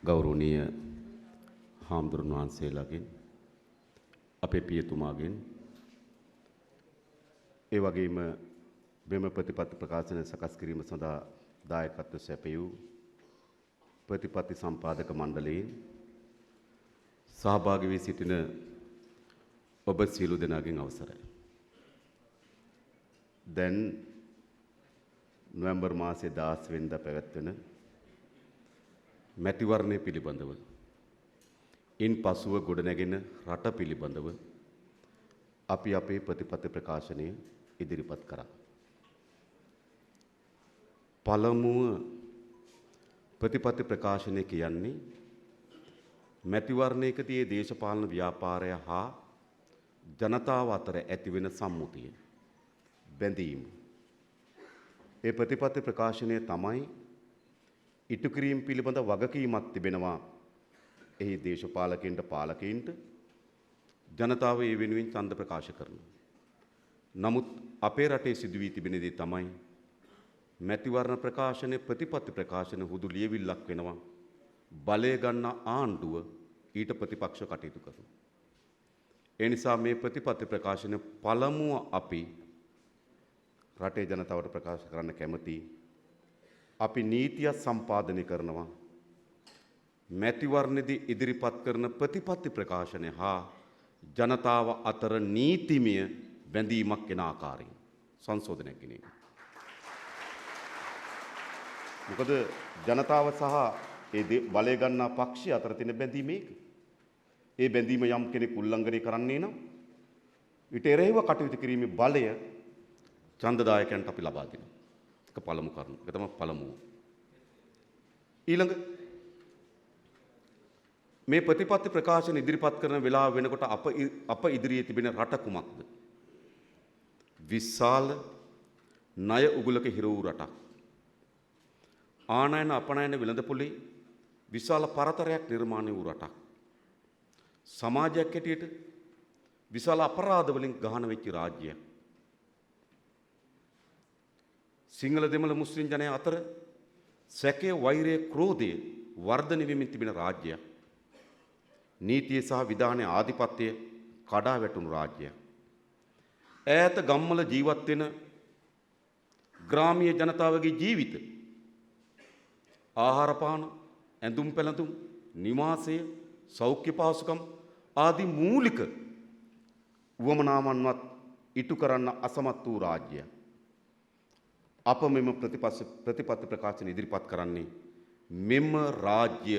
ගෞරවනීය හාමුදුරුවෝ වහන්සේලාගෙන් අපේ පියතුමාගෙන් ඒ වගේම මෙම ප්‍රතිපත්ති ප්‍රකාශන සකස් කිරීම සඳහා දායකත්ව සැපයූ ප්‍රතිපත්ති සම්පාදක මණ්ඩලයෙන් සහභාගී වී සිටින ඔබ සියලු දෙනාගෙන් අවසරයි. දැන් නොවැම්බර් මාසයේ 10 වෙනිදා පැවැත්වෙන මැතිවරණය පිළිබඳව ඉන් පසුව ගොඩනැගෙන රට පිළිබඳව අපි අපේ ප්‍රතිපත්ති ප්‍රකාශනය ඉදිරිපත් කරා. පළමුව ප්‍රතිපත්ති ප්‍රකාශනය කියන්නේ මැතිවරණයකදී දේශපාලන ව්‍යාපාරය හා ජනතාව අතර ඇතිවෙන සම්මුතිය බැඳීම. ඒ ප්‍රතිපත්ති ප්‍රකාශනය තමයි ඉටු කිරීම පිළිබඳ වගකීමක් තිබෙනවා. එහි දේශපාලකයන්ට පාලකයන්ට ජනතාව ඒ වෙනුවෙන් ඡන්ද ප්‍රකාශ කරනවා. නමුත් අපේ රටේ සිදු වී තිබෙන දේ තමයි මැතිවරණ ප්‍රකාශනයේ ප්‍රතිපත්ති ප්‍රකාශන හුදු ලියවිල්ලක් වෙනවා. බලය ගන්න ආණ්ඩුව ඊට ප්‍රතිපක්ෂ කටයුතු කරනවා. ඒ නිසා මේ ප්‍රතිපත්ති ප්‍රකාශන පළමුව අපි රටේ ජනතාවට ප්‍රකාශ කරන්න කැමතියි. අපි නීතිය සම්පාදනය කරනවා. මැතිවරණයේදී ඉදිරිපත් කරන ප්‍රතිපත්ති ප්‍රකාශනය හා ජනතාව අතර නීතිමය බැඳීමක් වෙන ආකාරයෙන් සංශෝධනයක් ගෙනීම. මොකද ජනතාව සහ ඒ බලය ගන්නා පක්ෂය අතර තියෙන බැඳීම ඒක. ඒ බැඳීම යම් කෙනෙක් උල්ලංඝනය කරන්නේ නම් ඊට එරෙහිව කටයුතු කිරීමේ බලය ඡන්දදායකයන්ට අපි ලබා දෙනවා. ඒක පළමු කරුණ. ඒක තමයි පළමුව. ඊළඟ මේ ප්‍රතිපත්ති ප්‍රකාශන ඉදිරිපත් කරන වෙලාව වෙනකොට අප ඉදිරියේ තිබෙන රට කුමක්ද? විශාල ණය උගුලක හිර වූ රටක්. ආනයන අපනයන වෙළඳපොලේ විශාල පරතරයක් නිර්මාණය වූ රටක්. සමාජයක් හැටියට විශාල අපරාධ වලින් ගහන වෙච්ච රාජ්‍යයක්. සිංහල දෙමළ මුස්ලිම් ජනයා අතර සැකය, වෛරය, ක්‍රෝධය වර්ධනය වෙමින් තිබෙන රාජ්‍යයක්. නීතිය සහ විධානයේ ආධිපත්‍යය කඩා වැටුණු රාජ්‍යයක්. ඈත ගම්වල ජීවත් වෙන ග්‍රාමීය ජනතාවගේ ජීවිත, ආහාර පාන, ඇඳුම් පැළඳුම්, නිවාසය, සෞඛ්‍ය පහසුකම් ආදී මූලික උවමනාවන්වත් ඉටු කරන්න අසමත් වූ රාජ්‍යයක්. අප මෙම ප්‍රතිපත්ති ප්‍රකාශන ඉදිරිපත් කරන්නේ මෙම රාජ්‍ය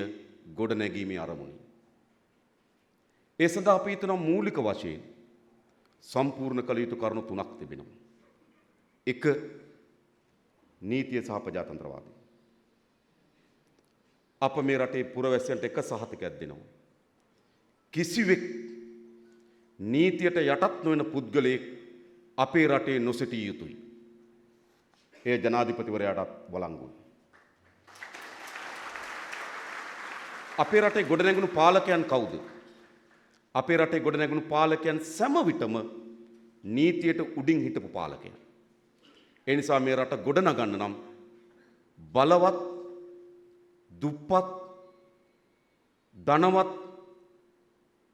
ගොඩනැගීමේ අරමුණයි. ඒ සඳහා අපි හිතන මූලික වශයෙන් සම්පූර්ණ කළ යුතු කරුණු තුනක් තිබෙනවා. එක, නීතිය සහ ප්‍රජාතන්ත්‍රවාදය. අප මේ රටේ පුරවැසියන්ට එක සහතිකයක් දෙනවා. කිසිවෙක් නීතියට යටත් නොවන පුද්ගලයෙක් අපේ රටේ නොසිටිය යුතුයි. ඒ ජනාධිපතිවරයාටත් වළංගුයි. අපේ රටේ ගොඩනැගුණු පාලකයන් කවුද? අපේ රටේ ගොඩනැගුණු පාලකයන් සෑම විටම නීතියට උඩින් හිටපු පාලකයන්. ඒ නිසා මේ රට ගොඩනගන්න නම් බලවත්, දුප්පත්, ධනවත්,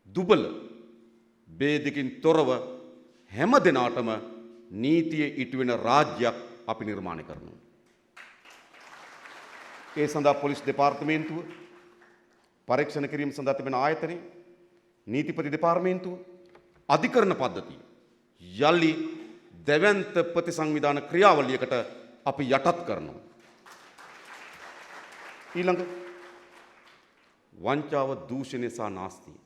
දුබල ભેදකින් තොරව හැම දිනාටම නීතිය ඉටු වෙන රාජ්‍යයක් අපි නිර්මාණය කරනවා. ඒ සඳහා පොලිස් දෙපාර්තමේන්තුව, පරීක්ෂණ කිරීම සඳහා තිබෙන ආයතනය, නීතිපති දෙපාර්තමේන්තුව, අධිකරණ පද්ධතිය යලි දැවැන්ත ප්‍රතිසංවිධාන ක්‍රියාවලියකට අපි යටත් කරනවා. ඊළඟ වංචාව, දූෂණය සහ නාස්තිය.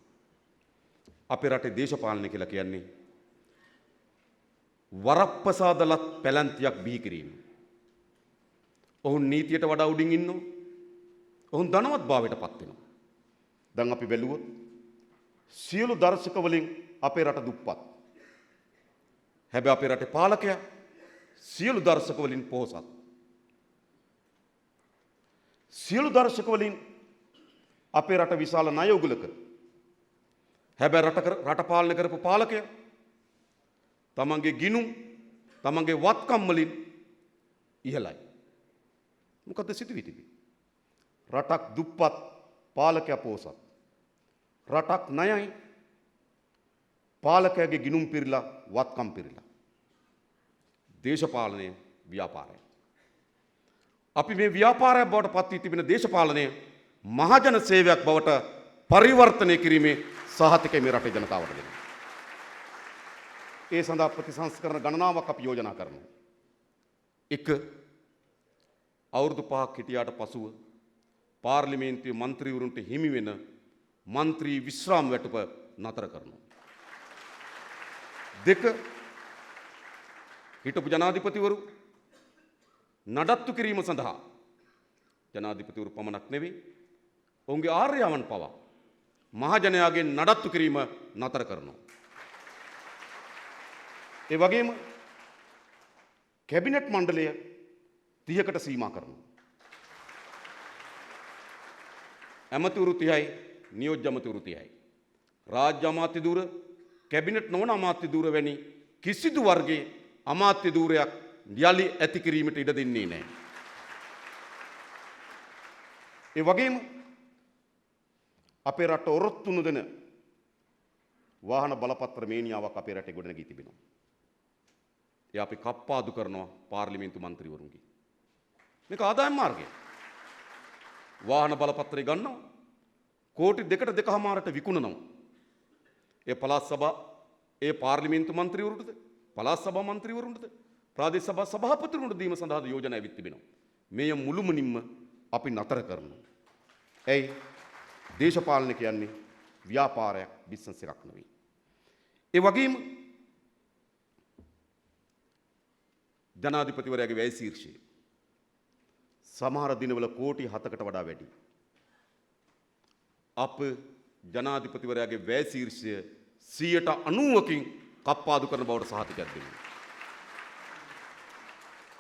අපේ රටේ දේශපාලනය කියලා කියන්නේ වරප්‍රසාදලත් පැලැන්තියක් බිහි කිරීම. ඔවුන් නීතියට වඩා උඩින් ඉන්නවා. ඔවුන් ධනවත් භාවයට පත් වෙනවා. දැන් අපි බැලුවොත් සියලු දර්ශක වලින් අපේ රට දුප්පත්. හැබැයි අපේ රටේ පාලකයා සියලු දර්ශක වලින් පොහොසත්. සියලු දර්ශක වලින් අපේ රට විශාල ණය උගුලක. හැබැයි රට පාලනය කරපු පාලකයා තමන්ගේ ගිණුම්, තමන්ගේ වත්කම් වලින් ඉහළයි. මොකද සිදුවී තිබේ? රටක් දුප්පත්, පාලකයා පෝසත්. රටක් ණයයි. පාලකයාගේ ගිනුම් පිරিলা වත්කම් පිරিলা. දේශපාලනය ව්‍යාපාරය. අපි මේ ව්‍යාපාරයක් බවට පත් වී තිබෙන දේශපාලනය මහජන සේවයක් බවට පරිවර්තනය කිරීමේ සහතිකය මේ රටේ ජනතාවට දෙනවා. ඒ සඳහා ප්‍රතිසංස්කරණ ගණනාවක් අපි යෝජනා කරනවා. 1. අවුරුදු 5ක් හිටියාට පසුව පාර්ලිමේන්තුවේ മന്ത്രിවරුන්ට හිමි වෙන മന്ത്രി විශ්‍රාම වැටුප නතර කරනවා. 2. හිටපු ජනාධිපතිවරු නඩත්තු කිරීම සඳහා ජනාධිපතිවරු පමණක් නෙවෙයි ඔවුන්ගේ ආර්යයන් පවා මහජනයාගෙන් නඩත්තු කිරීම නතර කරනවා. ඒ වගේම කැබිනට් මණ්ඩලය 30කට සීමා කරනවා. ඇමතිවරු 30යි නියෝජ්‍ය ඇමතිවරු 30යි. රාජ්‍ය අමාත්‍ය ධූර කැබිනට් නොවන අමාත්‍ය ධූර වැනි කිසිදු වර්ගයේ අමාත්‍ය ධූරයක් යලි ඇති කිරීමට ඉඩ දෙන්නේ නැහැ. ඒ වගේම අපේ රට ඔරොත්තු නොදෙන වාහන බලපත්‍ර මේනියාවක් අපේ රටේ ගොඩනගී තිබෙනවා. ඒ අපි කප්පාදු කරනවා පාර්ලිමේන්තු මන්ත්‍රීවරුන්ගේ. මේක ආදායම් මාර්ගය. වාහන බලපත්‍රය ගන්නවා කෝටි 2.5ට විකුණනවා. ඒ පළාත් සභා ඒ පාර්ලිමේන්තු මන්ත්‍රීවරුන්ටද පළාත් සභා මන්ත්‍රීවරුන්ටද ප්‍රාදේශ සභා සභාපතිවරුන්ට දීම සඳහා යෝජනා ඇවිත් තිබෙනවා. මෙය මුළුමනින්ම අපි නතර කරනවා. ඇයි? දේශපාලන කියන්නේ ව්‍යාපාරයක් බිස්නස් එකක් නෙවෙයි. ඒ වගේම ජනාධිපතිවරයාගේ වැය ශීර්ෂය සමහර දිනවල කෝටි 7කට වඩා වැඩි. අප ජනාධිපතිවරයාගේ වැය ශීර්ෂය 90%කින් කප්පාදු කරන බවට සහතිකයක් දෙනවා.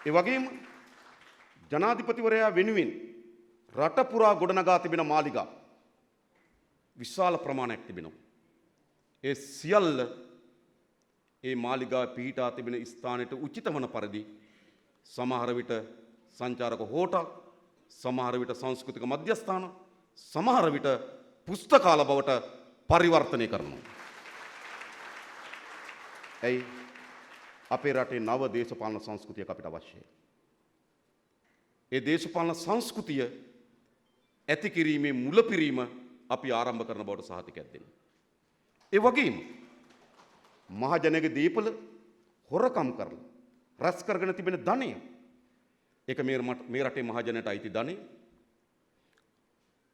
ඒ වගේම ජනාධිපතිවරයා වෙනුවෙන් රට පුරා ගොඩනගා තිබෙන මාලිගා විශාල ප්‍රමාණයක් තිබෙනවා. ඒ සියල්ල ඒ මාලිගා පිහිටා තිබෙන ස්ථානයට උචිත වන පරිදි සමහර විට සංචාරක හෝටල්, සමහර විට සංස්කෘතික මධ්‍යස්ථාන, සමහර විට පුස්තකාල බවට පරිවර්තනය කරනවා. ඇයි? අපේ රටේ නව දේශපාලන සංස්කෘතියක් අපිට අවශ්‍යයි. ඒ දේශපාලන සංස්කෘතිය ඇති කිරීමේ මුලපිරීම අපි ආරම්භ කරන බවට සහතිකයක් දෙනවා. ඒ වගේම මහජනගේ දීපල හොරකම් කරලා රැස් කරගෙන තිබෙන ධනය ඒක මේ රටේ මහජනයට අයිති ධනය.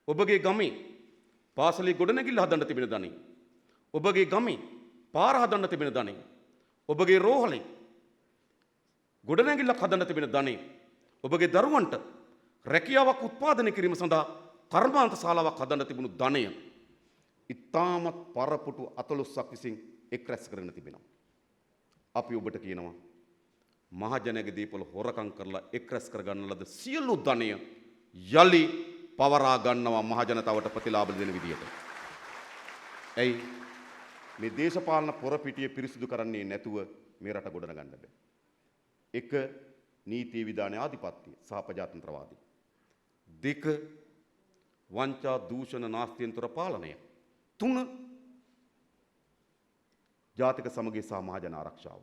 ඔබගේ ගමේ පාසලේ ගොඩනැගිල්ල හදන්න තිබෙන ධනය. ඔබගේ ගමේ පාර හදන්න තිබෙන ධනය. ඔබගේ රෝහලේ ගොඩනැගිල්ලක් හදන්න තිබෙන ධනය. ඔබගේ දරුවන්ට රැකියාවක් උත්පාදනය කිරීම සඳහා කර්මාන්ත ශාලාවක් හදන්න තිබුණු ධනය ඉතාමත් පරපුටු 14ක් විසින් එක් රැස් කරගෙන තිබෙනවා. අපි ඔබට කියනවා මහජනගේ දීපල හොරකම් කරලා එක් රැස් කරගන්න ලද සියලු ධනය යලි පවරා ගන්නවා මහජනතාවට ප්‍රතිලාභ දෙන විදියට. ඇයි? මේ දේශපාලන පොරපිටිය පිරිසිදු කරන්නේ නැතුව මේ රට ගොඩනගන්න බෑ. 1. නීති විධාන ආධිපත්‍ය සහ ප්‍රජාතන්ත්‍රවාදී. 2. වංචා දූෂණ නාස්තියන්තර පාලනය. 3. ජාතික සමගිය සහ මහජන ආරක්ෂාව.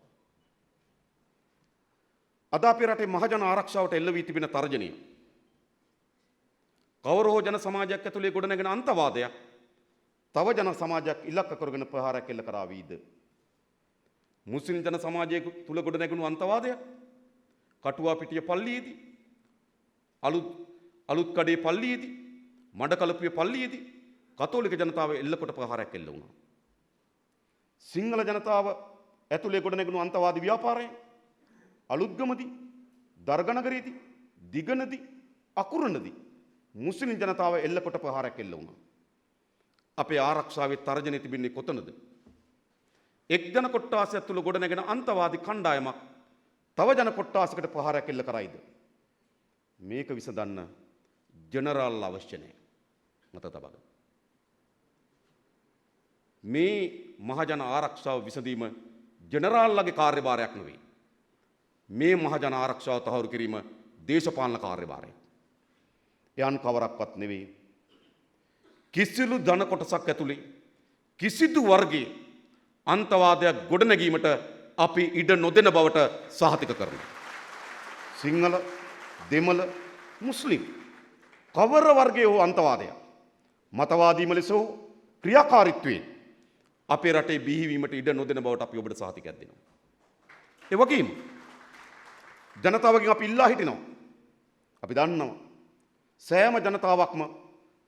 අද අපේ රටේ මහජන ආරක්ෂාවට එල්ල වී තිබෙන තර්ජනය කවර හෝ ජන සමාජයක් ඇතුලේ ගොඩනැගෙන අන්තවාදයක් තව ජන සමාජයක් ඉලක්ක කරගෙන ප්‍රහාරයක් එල්ල කරාවීද? මුස්ලිම් ජන සමාජය තුල ගොඩනැගුණු අන්තවාදයක් කටුවා පිටිය පල්ලියේදී අලුත් කඩේ පල්ලියේදී මඩකලපුවේ පල්ලියේදී කතෝලික ජනතාව එල්ලකොට ප්‍රහාරයක් එල්ල වුණා. සිංහල ජනතාව ඇතුලේ ගොඩනැගුණු අන්තවාදී ව්‍යාපාරය අලුත්ගමදී දර්ගනගරයේදී දිගනදී අකුරණදී මුස්ලිම් ජනතාව එල්ලකොට ප්‍රහාරයක් එල්ල වුණා. අපේ ආරක්ෂාවේ තර්ජනය තිබෙන්නේ කොතනද? එක් ජන කොට්ටාසයක් තුල ගොඩනැගෙන අන්තවාදී කණ්ඩායමක් තව ජන කොට්ටාසයකට ප්‍රහාරයක් එල්ල කරයිද? මේක විසඳන්න ජෙනරාල් අවශ්‍ය නැහැ. මත තබගන්න. මේ මහජන ආරක්ෂාව විසඳීම ජෙනරාල්ලගේ කාර්යභාරයක් නෙවෙයි. මේ මහජන ආරක්ෂාව තහවුරු කිරීම දේශපාලන කාර්යභාරයක්. යන් කවරක්වත් නෙවෙයි. කිසිදු ජන කොටසක් ඇතුලේ කිසිදු වර්ගයේ අන්තවාදයක් ගොඩනැගීමට අපි ඉඩ නොදෙන බවට සහතික කරනවා. සිංහල, දෙමළ, මුස්ලිම් කවර වර්ගයේ හෝ අන්තවාදයක් මතවාදීම ලෙස හෝ ක්‍රියාකාරීත්වයෙන් අපේ රටේ බිහිවීමට ඉඩ නොදෙන බවට අපි ඔබට සහතිකයක් දෙනවා. ඒ වගේම ජනතාවගෙන් අපි ඉල්ලා හිටිනවා. අපි දන්නවා සෑම ජනතාවක්ම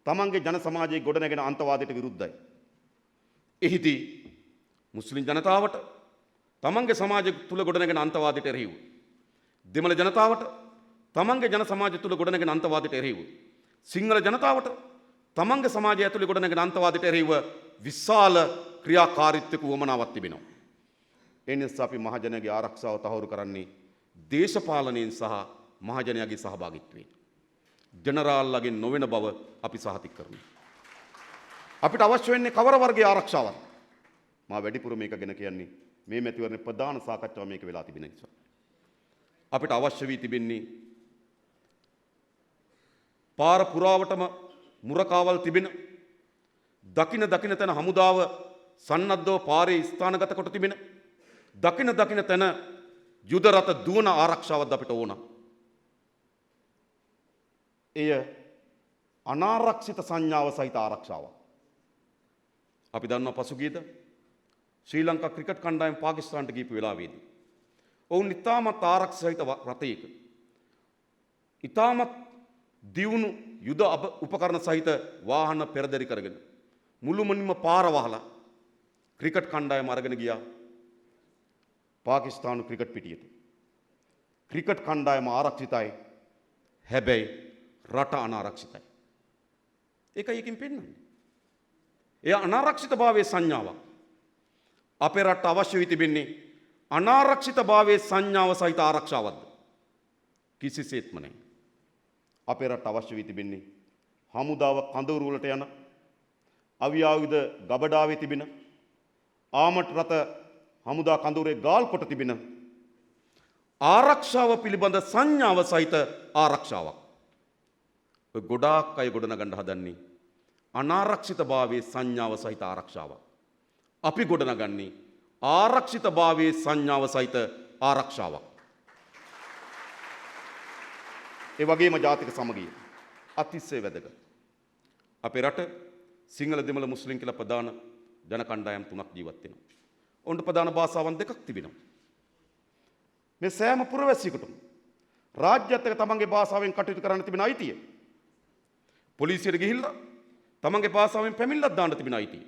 තමන්ගේ ජන සමාජයේ ගොඩනැගෙන අන්තවාදයට විරුද්ධයි. එහිදී මුස්ලිම් ජනතාවට තමන්ගේ සමාජය තුල ගොඩනැගෙන අන්තවාදයට එරෙහිව, දෙමළ ජනතාවට තමන්ගේ ජන සමාජය තුල ගොඩනැගෙන අන්තවාදයට එරෙහිව, සිංහල ජනතාවට තමන්ගේ සමාජය ඇතුලේ ගොඩනැගෙන අන්තවාදයට එරෙහිව විශාල ක්‍රියාකාරීත්වක වමනාවක් තිබෙනවා. ඒ නිසා අපි මහජනයාගේ ආරක්ෂාව තහවුරු කරන්නේ දේශපාලනයෙන් සහ මහජනයාගේ සහභාගීත්වයෙන්. ජනරාල්ලාගෙන් නොවන බව අපි සහතික කරනවා. අපිට අවශ්‍ය වෙන්නේ කවර වර්ගයේ ආරක්ෂාවක්ද? මා වැඩිපුර මේක ගැන කියන්නේ මේ මැතිවරණ ප්‍රධාන සාකච්ඡාව මේක වෙලා තිබෙන නිසා. අපිට අවශ්‍ය වී තිබෙන්නේ පාර පුරාවටම මුරකාවල් තිබෙන, දකින තැන හමුදාව සන්නද්ධව පාරේ ස්ථානගත කොට තිබෙන, දකින තැන යුද රථ දුවන ආරක්ෂාවක් අපිට ඕන. එය අනාරක්ෂිත සංඥාව සහිත ආරක්ෂාවක්. අපි දන්නවා පසුගියද ශ්‍රී ලංකා ක්‍රිකට් කණ්ඩායම පාකිස්තානට ගියපු වෙලාවේදී ඔවුන් ඉතාමත් ආරක්ෂිත රථයක ඉතාමත් දියුණු යුද උපකරණ සහිත වාහන පෙරදරි කරගෙන මුළුමනින්ම පාර වහලා ක්‍රිකට් කණ්ඩායම අරගෙන ගියා පාකිස්තානු ක්‍රිකට් පිටියට. ක්‍රිකට් කණ්ඩායම ආරක්ෂිතයි, හැබැයි රට අනාරක්ෂිතයි. ඒකයි එකකින් පෙන්වන්නේ. එය අනාරක්ෂිතභාවයේ සංඥාවක්. අපේ රට අවශ්‍ය වී තිබෙන්නේ අනාරක්ෂිතභාවයේ සංඥාව සහිත ආරක්ෂාවක්ද? කිසිසේත්ම නැහැ. අපේ රට අවශ්‍ය වී තිබෙන්නේ හමුදාව කඳවුරු වලට යන, අවියායුධ ගබඩාවේ තිබෙන, ආමට රථ හමුදා කඳවුරේ ගාල් කොට තිබෙන ආරක්ෂාව පිළිබඳ සංඥාව සහිත ආරක්ෂාවක්. ගොඩාක් අය ගොඩනගන්න හදන්නේ අනාරක්ෂිතභාවයේ සංඥාව සහිත ආරක්ෂාවක්. අපි ගොඩනගන්නේ ආරක්ෂිතභාවයේ සංඥාව සහිත ආරක්ෂාවක්. ඒ වගේම ජාතික සමගිය අතිශය වැදගත්. අපේ රට සිංහල, දෙමළ, මුස්ලිම් කියලා ප්‍රධාන ජන කණ්ඩායම් තුනක් ජීවත් වෙනවා. ඔවුන්ට ප්‍රධාන භාෂාවන් දෙකක් තිබෙනවා. මේ සෑම පුරවැසියෙකුටම රාජ්‍යත් එක්ක තමන්ගේ භාෂාවෙන් කටයුතු කරන්න තිබෙන අයිතිය. පොලිසියට ගිහිල්ලා තමන්ගේ භාෂාවෙන් පැමිණිල්ලක් දාන්න තිබෙන අයිතිය.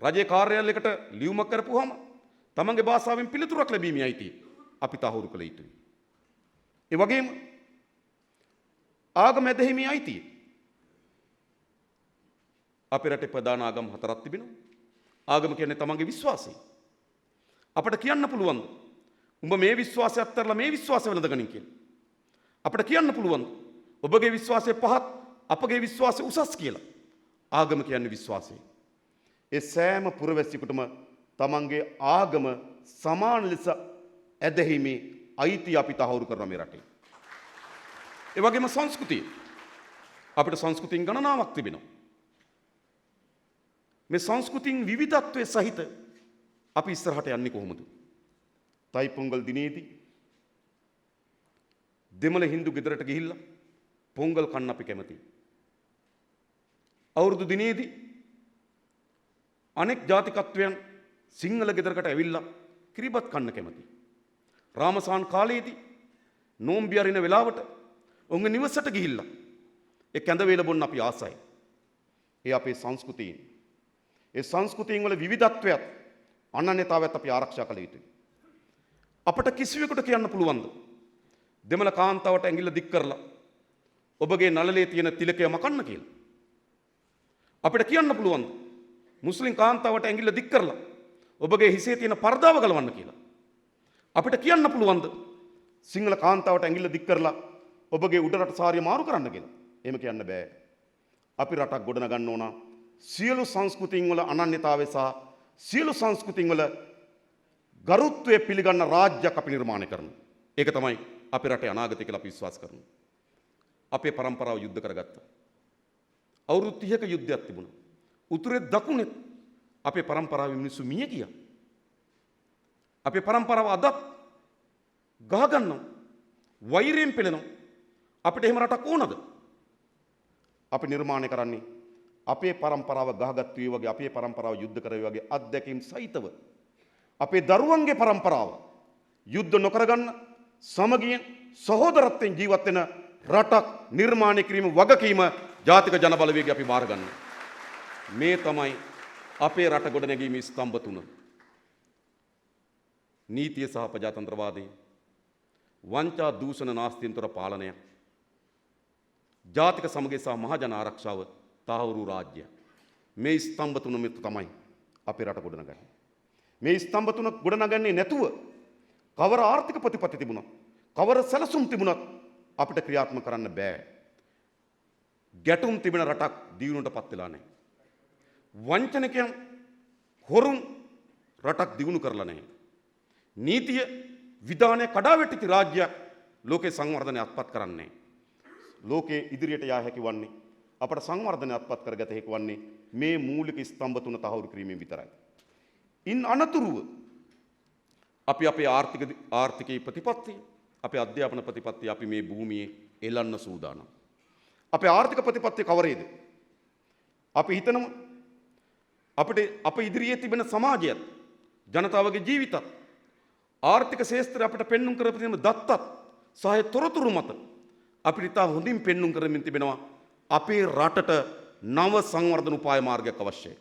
රජයේ කාර්යාලයකට ලියුමක් කරපුවාම තමන්ගේ භාෂාවෙන් පිළිතුරක් ලැබීමේ අයිතිය අපි තහවුරු කළ යුතුයි. ඒ වගේම ආගම ඇදහිීමේ අයිතිය. අපේ රටේ ප්‍රධාන ආගම් හතරක් තිබෙනවා. ආගම කියන්නේ තමන්ගේ විශ්වාසය. අපිට කියන්න පුළුවන් උඹ මේ විශ්වාසය අත්හැරලා මේ විශ්වාසය වෙනදගනින් කියලා. අපිට කියන්න පුළුවන් ඔබගේ විශ්වාසය පහත්, අපගේ විශ්වාසය උසස් කියලා. ආගම කියන්නේ විශ්වාසය. ඒ සෑම පුරවැසියෙකුටම තමන්ගේ ආගම සමාන ලෙස ඇදහිීමේ අයිතිය අපි තහවුරු කරනවා මේ රටේ. ඒ වගේම සංස්කෘතිය. අපිට සංස්කෘතින් ගණනාවක් තිබෙනවා. මේ සංස්කෘතින් විවිධත්වයේ සහිත අපි ඉස්සරහට යන්නේ කොහොමද? තයිපොංගල් දිනේදී දෙමළ හින්දු ගෙදරට ගිහිල්ලා පොංගල් කන්න අපි කැමතියි. අවුරුදු දිනේදී අනෙක් ජාතිකත්වයන් සිංහල ගෙදරකට ඇවිල්ලා කිරිබත් කන්න කැමතියි. රාමසාන් කාලයේදී නෝම්බි අරින වෙලාවට උන්ගේ නිවසට ගිහිල්ලා ඒ කැඳ වේල බොන්න අපි ආසයි. ඒ අපේ සංස්කෘතියින්. ඒ සංස්කෘතියින් වල විවිධත්වයත් අනන්‍යතාවයත් අපි ආරක්ෂා කළ යුතුයි. අපට කිසිවෙකුට කියන්න පුළුවන්ද දෙමළ කාන්තාවට ඇඟිල්ල දික් කරලා ඔබගේ නළලේ තියෙන තිලකය මකන්න කියලා? අපිට කියන්න පුළුවන්ද මුස්ලිම් කාන්තාවට ඇඟිල්ල දික් කරලා ඔබගේ හිසේ තියෙන පර්දාව ගලවන්න කියලා? අපිට කියන්න පුළුවන්ද සිංහල කාන්තාවට ඇඟිල්ල දික් කරලා ඔබගේ උඩරට සාරිය මාරු කරන්න කියලා? එහෙම කියන්න බෑ. අපි රටක් ගොඩනගන්න ඕන සියලු සංස්කෘතීන් වල අනන්‍යතාවය සහ සියලු සංස්කෘතීන් වල ගරුත්වය පිළිගන්න රාජ්‍යයක් අපි නිර්මාණය කරනවා. ඒක තමයි අපේ රටේ අනාගතය කියලා අපි විශ්වාස කරනවා. අපේ પરම්පරාව යුද්ධ කරගත්තා. අවුරුදු 30ක යුද්ධයක් තිබුණා. උතුරේ දකුණේ අපේ પરම්පරාවේ මිනිස්සු මිය ගියා. අපේ પરම්පරාව අදත් ගහ ගන්නවා. වෛරයෙන් පෙළෙනවා. අපිට එහෙම රටක් ඕනද? අපි නිර්මාණය කරන්නේ අපේ પરම්පරාව ගහගත්තු ඒ වගේ අපේ પરම්පරාව යුද්ධ කරේ වගේ අත්දැකීම් සහිතව අපේ දරුවන්ගේ પરම්පරාව යුද්ධ නොකරගන්න සමගියෙන් සහෝදරත්වයෙන් ජීවත් වෙන රටක් නිර්මාණය කිරීම වගකීම ජාතික ජන බලවේගය අපි බාර ගන්නවා. මේ තමයි අපේ රට ගොඩනැගීමේ ස්තම්භ තුන. නීතිය සහ ප්‍රජාතන්ත්‍රවාදය, වංචා දූෂණ නාස්තියන්තර පාලනය, ජාතික සමගිය සහ මහජන ආරක්ෂාව, තහවුරු රාජ්‍ය. මේ ස්තම්භ තුන මෙත තමයි අපේ රට ගොඩනගන්නේ. මේ ස්තම්භ තුන ගොඩනගන්නේ නැතුව කවර ආර්ථික ප්‍රතිපත්ති තිබුණත්, කවර සැලසුම් තිබුණත් අපිට ක්‍රියාත්මක කරන්න බෑ. ගැටුම් තිබෙන රටක් දියුණුවටපත් වෙලා නැහැ. වංචනිකයන් හොරුන් රටක් දියුණු කරලා නැහැ. නීතිය විධානය කඩා වැටිච්ච රාජ්‍යයක් ලෝකේ සංවර්ධනය අත්පත් කරන්නේ. ලෝකේ ඉදිරියට යා හැකි වන්නේ අපට සංවර්ධනය අත්පත් කරගත හැකි වන්නේ මේ මූලික ස්තම්භ තුන තහවුරු කිරීමෙන් විතරයි. ඉන් අනතුරුව අපි අපේ ආර්ථිකයේ ප්‍රතිපත්තිය, අපේ අධ්‍යාපන ප්‍රතිපත්තිය අපි මේ භූමියේ එළන්න සූදානම්. අපේ ආර්ථික ප්‍රතිපත්තිය කවරේද? අපි හිතනවා අප ඉදිරියේ තිබෙන සමාජයත් ජනතාවගේ ජීවිතත් ආර්ථික ශාස්ත්‍රය අපිට පෙන්눔 කරපු තියෙන දත්තත් සහ තොරතුරු මත අපිට ඉතා හොඳින් පෙන්눔 කරමින් තිබෙනවා අපේ රටට නව සංවර්ධන උපාය මාර්ගයක් අවශ්‍යයි.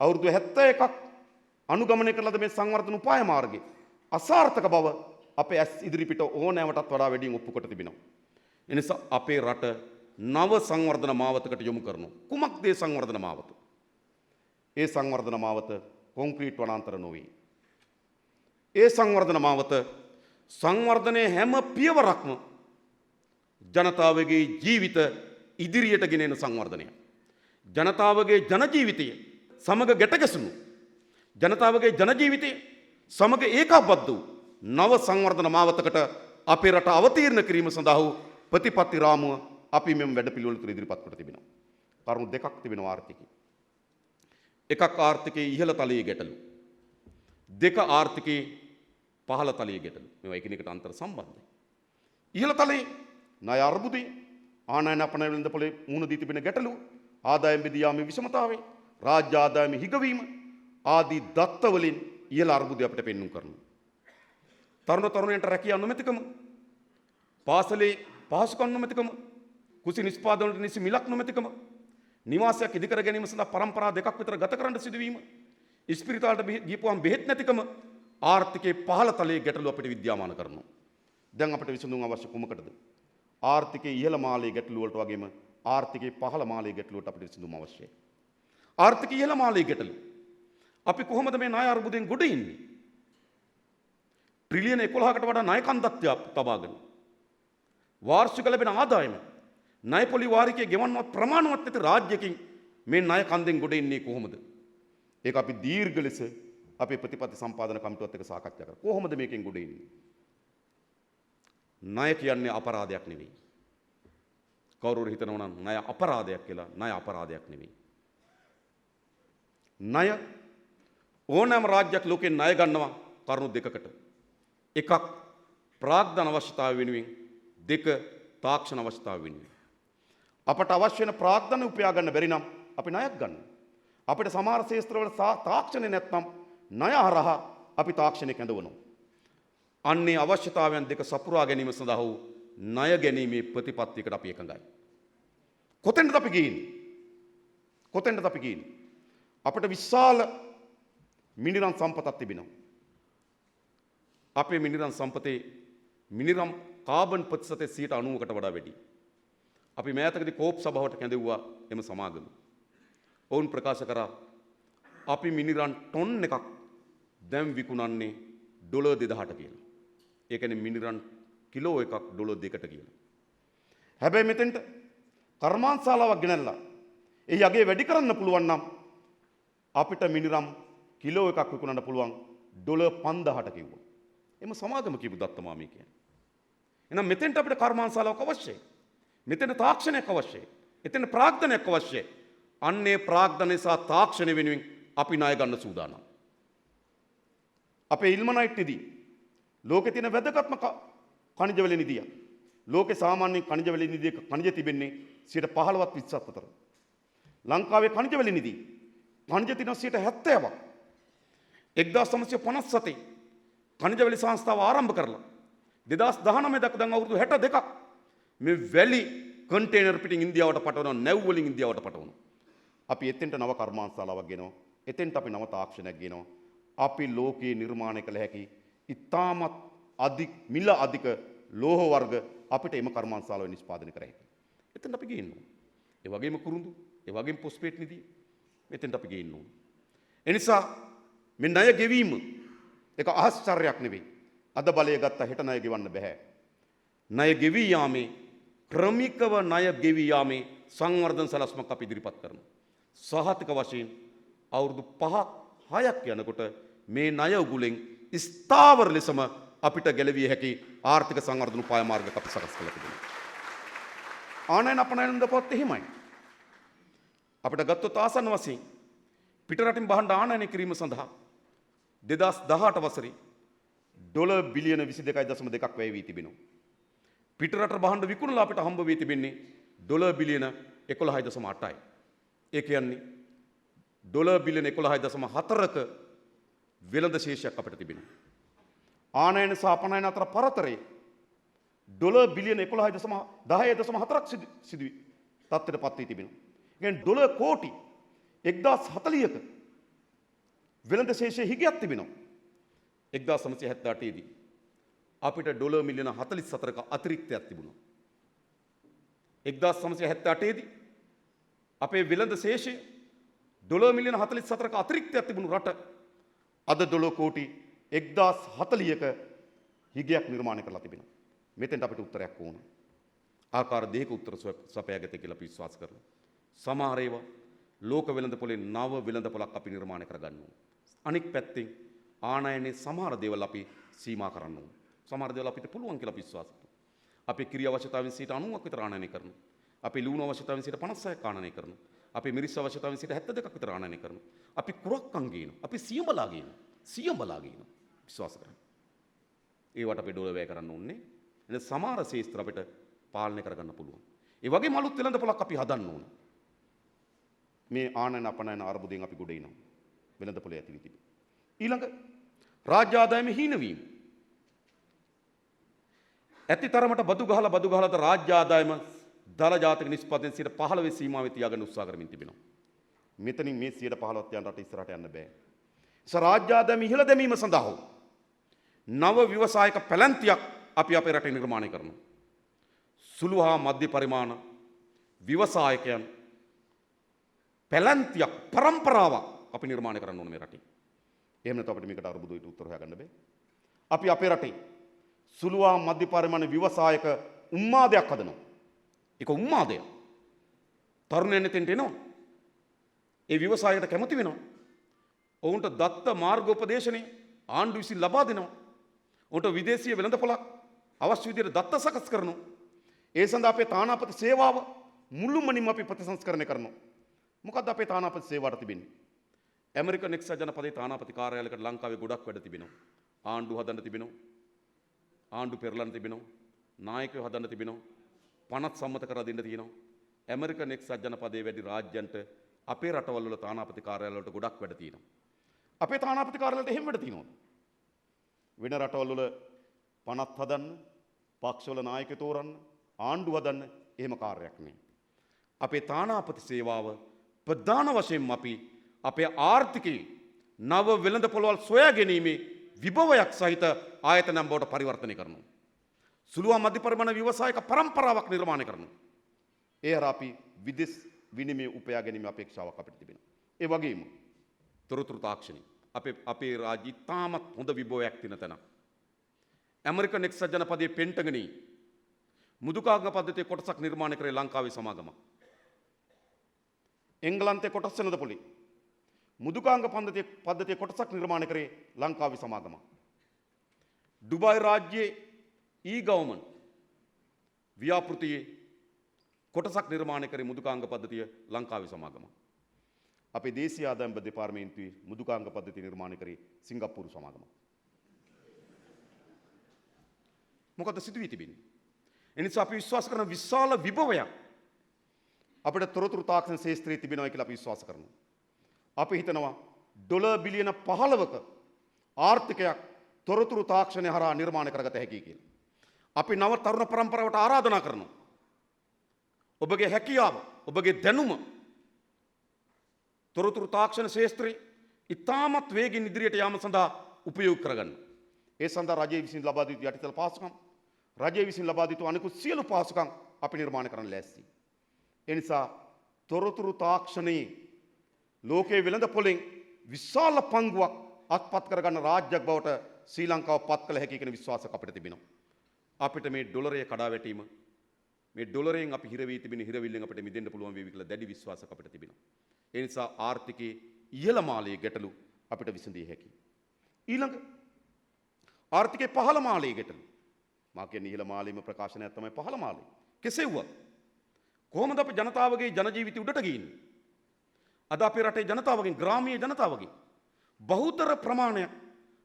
අවුරුදු 71ක් අනුගමනය කළද මේ සංවර්ධන උපාය මාර්ගය අසාර්ථක බව අපේ ඇස් ඉදිරිපිට ඕනෑවටත් වඩා වැඩියෙන් ඔප්පු කොට තිබෙනවා. එනිසා අපේ රට නව සංවර්ධන මාවතකට යොමු කරනවා. කුමක්ද ඒ සංවර්ධන මාවත? ඒ සංවර්ධන මාවත කොන්ක්‍රීට් වනාන්තර නොවේ. ඒ සංවර්ධන මාවත සංවර්ධනයේ හැම පියවරක්ම ජනතාවගේ ජීවිත ඉදිරියට ගෙන එන සංවර්ධනය. ජනතාවගේ ජන ජීවිතය සමග ගැට ගැසුණු ජනතාවගේ ජන ජීවිතය සමග ඒකාබද්ධ වූ නව සංවර්ධන මාවතකට අපේ රට අවතීර්ණ කිරීම සඳහා වූ ප්‍රතිපත්ති රාමුව අපි මෙම වැඩපිළිවෙල තුළ ඉදිරිපත් කොට තිබෙනවා. කරුණු දෙකක් තිබෙනවා ආර්ථිකයේ. එකක් ආර්ථිකයේ ඉහළ තලයේ ගැටලු. දෙක ආර්ථිකයේ පහළ තලයේ ගැටලු. මේවා එකිනෙකට අන්තර් සම්බන්ධයි. ඉහළ තලයේ ණය අර්බුදය, ආනයන අපනයන වෙළඳපොලේ මුහුණ දී තිබෙන ගැටලු, ආදායම් බෙදී යාමේ විෂමතාවය, රාජ්‍ය ආදායම හිගවීම ආදී දත්ත වලින් ඉහළ අර්බුදය අපිට පෙන්වුම් කරනවා. තරුණ තරුණියන්ට රැකියාව නොමැතිකම, පාසලේ පහසුකම් නොමැතිකම, කුසි නිෂ්පාදන වලට නිසි මිලක් නොමැතිකම, නිවාසයක් ඉදිකර ගැනීම සඳහා පරම්පරා දෙකක් විතර ගත කරන්න සිදුවීම, ඉස්පිරිතාලට ගියපුවම බෙහෙත් නැතිකම ආර්ථිකයේ පහළ තලයේ ගැටලු අපිට විද්‍යාමාන කරනවා. දැන් අපිට විසඳුම් අවශ්‍ය කුමකටද? ආර්ථිකයේ ඉහළ මාලයේ ගැටලු වලට වගේම ආර්ථිකයේ පහළ මාලයේ ගැටලු වලට අපිට විසඳුම් අවශ්‍යයි. ආර්ථිකයේ ඉහළ මාලයේ ගැටලු අපි කොහොමද මේ ණය අර්බුදයෙන් ගොඩ එන්නේ? ට්‍රිලියන 11කට වඩා ණය කන්දක් තබාගෙන වාර්ෂික ලැබෙන ආදායම ණය පොලි වාරිකයේ ගෙවන්නවත් ප්‍රමාණවත් නැති රාජ්‍යකින් මේ ණය කන්දෙන් ගොඩ එන්නේ කොහොමද? ඒක අපි දීර්ඝ ලෙස අපේ ප්‍රතිපත්ති සම්පාදන කමිටුවත් එක්ක සාකච්ඡා කරා. කොහොමද මේකෙන් ගොඩ එන්නේ? ණය කියන්නේ අපරාධයක් නෙවෙයි. කවුරු හිතනවා නම් ණය අපරාධයක් කියලා, ණය අපරාධයක් නෙවෙයි. ණය ඕනෑම රාජ්‍යයක් ලෝකේ ණය ගන්නවා කරුණු දෙකකට. එකක් ප්‍රාග්ධන අවශ්‍යතාවය වෙනුවෙන්, දෙක තාක්ෂණ අවශ්‍යතාවය වෙනුවෙන්. අපට අවශ්‍ය වෙන ප්‍රාග්ධන උපයා ගන්න බැරි නම් අපි ණයක් ගන්නවා. අපිට සමහර ශාස්ත්‍රවල තාක්ෂණය නැත්නම් ණය හරහා අපි තාක්ෂණය කැඳවනවා. අන්නේ අවශ්‍යතාවයන් දෙක සපුරා ගැනීම සඳහා වූ ණය ගැනීමේ ප්‍රතිපත්තියකට අපි එකඟයි. කොතෙන්ද අපි ගිහින්නේ? කොතෙන්ද අපි ගිහින්නේ? අපිට විශාල මිනිරම් සම්පතක් තිබෙනවා. අපේ මිනිරම් සම්පතේ මිනිරම් කාබන් ප්‍රතිශතය 90%කට වඩා වැඩි. අපි මෑතකදී කෝප් සභාවට කැඳවුවා එම සමාගම. ඔවුන් ප්‍රකාශ කරා අපි මිනිරම් ටොන් එකක් දැන් විකුණන්නේ ඩොලර් 2000ට කියලා. ඒ කියන්නේ මිනිරම් කිලෝ එකක් ඩොලර් 2කට කියලා. හැබැයි මෙතෙන්ට කර්මාන්තශාලාවක් ගෙනල්ලා ඒ යගේ වැඩි කරන්න පුළුවන් නම් අපිට මිනිරම් කිලෝ එකක් විකුණන්න පුළුවන් ඩොලර් 5000ට කිව්වා. එම සමාගම කියපු දත්තමා මේ කියන්නේ. එහෙනම් මෙතෙන්ට අපිට කර්මාන්තශාලාවක් අවශ්‍යයි. මෙතෙන්ට තාක්ෂණයක් අවශ්‍යයි. එතන ප්‍රාග්ධනයක් අවශ්‍යයි. අන්නේ ප්‍රාග්ධනය සහ තාක්ෂණය වෙනුවෙන් අපි ණය ගන්න සූදානම්. අපේ ඉල්මනයිට්ටේදී ලෝකේ තියෙන වැදගත්ම ඛනිජ වල නිදිය. ලෝකේ සාමාන්‍ය ඛනිජ වල නිදිය ඛනිජ තිබෙන්නේ 15වත් 20ක් අතර. ලංකාවේ ඛනිජ වල නිදිය ඛනිජ තියෙන 70ක්. 1957 ඛනිජ වල සංස්ථාව ආරම්භ කරලා 2019 දක්වා දැන් අවුරුදු 62ක් මේ වැලි කන්ටේනර් පිටින් ඉන්දියාවට පටවනවා, නැව් වලින් ඉන්දියාවට පටවනවා. අපි එතෙන්ට නව කර්මාන්තශාලාවක් ගෙනවා. එතෙන්ට අපි නව තාක්ෂණයක් ගෙනවා. අපි ලෝකයේ නිර්මාණය කළ හැකි ඉතාමත් මිල අධික ලෝහ වර්ග අපිට එම කර්මාන්තශාලාවෙන් නිෂ්පාදනය කර හැකියි. එතෙන්ට අපි ගේන්න ඕන. ඒ වගේම කුරුඳු, ඒ වගේම පොස්පේට් නිදි මෙතෙන්ට අපි ගේන්න ඕන. එනිසා මේ ණය ගෙවීම එක ආශ්චර්යයක් නෙවෙයි. අද බලය ගත්ත හෙට ණය ගෙවන්න බෑ. ණය ගෙවී යාමේ ක්‍රමිකව ණය ගෙවී යාමේ සංවර්ධන සලස්මක් අපි ඉදිරිපත් කරනවා. සහතික වශයෙන් අවුරුදු 5ක් 6ක් යනකොට මේ ණය උගුලෙන් ස්ථාවර ලෙසම අපිට ගැලවිය හැකි ආර්ථික සංවර්ධන උපාය මාර්ගයක් අපි සකස් කළා තිබෙනවා. ආනයන අපනයන දපොත් එහෙමයි. අපිට ගත්තොත් ආසන්න වශයෙන් පිටරටින් බහඬ ආනයනය කිරීම සඳහා 2018 වසරේ ඩොලර් බිලියන 22.2ක් වැය වී තිබෙනවා. පිටරට බහඬ විකුණලා අපිට හම්බ වී තිබෙන්නේ ඩොලර් බිලියන 11.8යි. ඒ කියන්නේ ඩොලර් බිලියන 11.4ක වෙළඳ ශේෂයක් අපිට තිබෙනවා. ආනයන සහ අපනයන අතර පරතරය ඩොලර් බිලියන 10.4ක් සිදු තත්ත්වයට පත් වී තිබෙනවා. කියන්නේ ඩොලර් කෝටි 1040ක වෙළඳ ශේෂයේ හිගයක් තිබෙනවා. 1978 දී අපිට ඩොලර් මිලියන 44ක අතිරික්තයක් තිබුණා. 1978 දී අපේ වෙළඳ ශේෂය ඩොලර් මිලියන 44ක අතිරික්තයක් තිබුණු රට අද ඩොලර් කෝටි 1040ක හිගයක් නිර්මාණය කරලා තිබෙනවා. මෙතෙන්ට අපිට උත්තරයක් ඕන. ආකාර දෙකක උත්තර සපයාගත්තේ කියලා අපි විශ්වාස කරනවා. සමහර ඒවා ලෝක වෙළඳ පොලේ නව වෙළඳ පොලක් අපි නිර්මාණය කරගන්න ඕන. අනෙක් පැත්තෙන් ආනයනයේ සමහර දේවල් අපි සීමා කරන්න ඕන. සමහර දේවල් අපිට පුළුවන් කියලා අපි විශ්වාස කරනවා. අපි කිරි අවශ්‍යතාවෙන් 90ක් විතර ආනයනය කරනවා. අපි ලුණු අවශ්‍යතාවෙන් 56ක් ආනයනය කරනවා. අපි මිරිස් අවශ්‍යතාවෙන් 72ක් විතර ආනයනය කරනවා. අපි කුරක්කන් ගේනවා. අපි සියඹලා ගේනවා. සියඹලා ගේනවා. විශ්වාස කරන්න. ඒවට අපි ඩොලර් වැය කරන්න ඕනේ. එන සමහර ශේෂ්ත්‍ර අපිට පාලනය කරගන්න පුළුවන්. ඒ වගේම අලුත් වෙළඳ පොලක් අපි හදන්න ඕන. මේ ආනයන අපනයන අර්බුදයෙන් අපි ගොඩ එනවා. වෙළඳ පොලේ ඇති විදිහ. ඊළඟ රාජ්‍ය ආදායම හීනවීම. ඇති තරමට බදු ගහලා රාජ්‍ය ආදායම දල ජාතික නිෂ්පාදනයේ 15% සීමාවේ තියාගන්න උත්සාහ කරමින් තිබෙනවා. මෙතනින් මේ 15% යන රට ඉස්සරහට යන්න බෑ. රාජ්‍ය ආදායම ඉහළ දැමීම සඳහා නව ව්‍යවසායක පැලැන්තියක් අපි අපේ රටේ නිර්මාණය කරනවා. සුළු හා මධ්‍ය පරිමාණ ව්‍යවසායකයන් පැලැන්තියක් පරම්පරාවක් අපි නිර්මාණය කරන්න ඕනේ මේ රටේ. එහෙම නැත්නම් අපිට මේකට අරුබුදයට උත්තර හොයාගන්න බෑ. අපි අපේ රටේ සුළු හා මධ්‍ය පරිමාණ ව්‍යවසායක උම්මාදයක් හදනවා. ඒක උම්මාදයක්. තරුණයන් එතෙන්ට එනවා. ඒ ව්‍යවසායයට කැමති වෙනවා. ඔවුන්ට දත්ත මාර්ගෝපදේශනය ආණ්ඩුව විසින් ලබා දෙනවා. ඔවුන්ට විදේශීය වෙළඳපොළක් අවශ්‍ය විදිහට දත්ත සකස් කරනවා. ඒ සඳහා අපේ තානාපති සේවාව මුළුමනින්ම අපි ප්‍රතිසංස්කරණය කරනවා. මොකද්ද අපේ තානාපති සේවාවට තිබෙන්නේ? ඇමරිකන් එක්සත් ජනපදයේ තානාපති කාර්යාලයකට ලංකාවේ ගොඩක් වැඩ තිබෙනවා. ආණ්ඩුව හදන්න තිබෙනවා. ආණ්ඩු පෙරලන්න තිබෙනවා. නායකයෝ හදන්න තිබෙනවා. පනත් සම්මත කරලා දෙන්න තියෙනවා. ඇමරිකන් එක්සත් ජනපදයේ වැඩි රාජ්‍යන්ට අපේ රටවල් වල තානාපති කාර්යාල වලට ගොඩක් වැඩ තියෙනවා. අපේ තානාපති කාර්යාලවලට එහෙම වැඩ තියෙනවා. වෙන රටවල් වල පනත් හදන්න, පක්ෂවල නායකයෝ තෝරන්න, ආණ්ඩුව හදන්න එහෙම කාර්යයක් නෑ. අපේ තානාපති සේවාව ප්‍රධාන වශයෙන්ම අපි අපේ ආර්ථිකයේ නව වෙළඳ පොළවල් සොයා ගැනීමේ විභවයක් සහිත ආයතනයක් බවට පරිවර්තනය කරනවා. සුළු හා මධ්‍ය පරිමාණ ව්‍යවසායක පරම්පරාවක් නිර්මාණය කරනවා. ඒ හරහා අපි විදේශ විනිමය උපයා ගැනීම අපේක්ෂාවක් අපිට තිබෙනවා. ඒ වගේම තොරතුරු තාක්ෂණය අපේ රාජ්‍ය තාමත් හොඳ විභවයක් තියෙන තැන. ඇමරිකන් එක්සත් ජනපදයේ පෙන්ටගනේ මුදුකාංග පද්ධතියේ කොටසක් නිර්මාණය කරේ ලංකාවේ සමාගම. එංගලන්තයේ කොටස් වෙනද පොලි මුදුකාංග පද්ධතියේ කොටසක් නිර්මාණය කරේ ලංකාවේ සමාගම. ඩුබායි රාජ්‍යයේ E-government ව්‍යාපෘතියේ කොටසක් නිර්මාණය කරේ මෘදුකාංග පද්ධතිය ලංකාවේ සමාගම. අපේ දේශීය ආදායම් දෙපාර්තමේන්තුවේ මෘදුකාංග පද්ධතිය නිර්මාණය කරේ සිංගප්පූරු සමාගම. මොකද සිදුවී තිබෙන්නේ? එනිසා අපි විශ්වාස කරන විශාල විභවයක් අපිට තොරතුරු තාක්ෂණ ශාස්ත්‍රයේ තිබෙනවා කියලා අපි විශ්වාස කරනවා. අපි හිතනවා ඩොලර් බිලියන 15ක ආර්ථිකයක් තොරතුරු තාක්ෂණය හරහා නිර්මාණය කරගත හැකියි කියලා. අපි නව තරුණ පරම්පරාවට ආරාධනා කරනවා. ඔබගේ හැකියාව, ඔබගේ දැනුම තොරතුරු තාක්ෂණ ශාස්ත්‍රයේ ඉතාමත් වේගින් ඉදිරියට යාම සඳහා උපයෝග කරගන්න. ඒ සඳහා රජය විසින් ලබා දී යටිතල පහසුකම්, රජය විසින් ලබා දී අනිකුත් සියලු පහසුකම් අපි නිර්මාණය කරන්න ලෑස්තියි. ඒ නිසා තොරතුරු තාක්ෂණයේ ලෝකයේ වෙළඳ පොලෙන් විශාල පංගුවක් අත්පත් කරගන්න රාජ්‍යයක් බවට ශ්‍රී ලංකාව පත් කළ හැකි කියන විශ්වාසයක් අපිට තිබෙනවා. අපිට මේ ඩොලරය කඩා වැටීම, මේ ඩොලරයෙන් අපි හිර වී තිබෙන හිරවිල්ලෙන් අපිට මිදෙන්න පුළුවන් වේවි කියලා දැඩි විශ්වාසයක් අපිට තිබෙනවා. ඒ නිසා ආර්ථිකයේ ඉහළ මාලයේ ගැටලු අපිට විසඳිය හැකියි. ඊළඟ ආර්ථිකයේ පහළ මාලයේ ගැටලු. මා කියන්නේ ඉහළ මාලයේම ප්‍රකාශනයක් තමයි පහළ මාලය. කෙසේ වුවත් කොහොමද අපි ජනතාවගේ ජන ජීවිතය උඩට ගියන්නේ? අද අපේ රටේ ජනතාවගෙන්, ග්‍රාමීය ජනතාවගෙන් බහුතර ප්‍රමාණයක්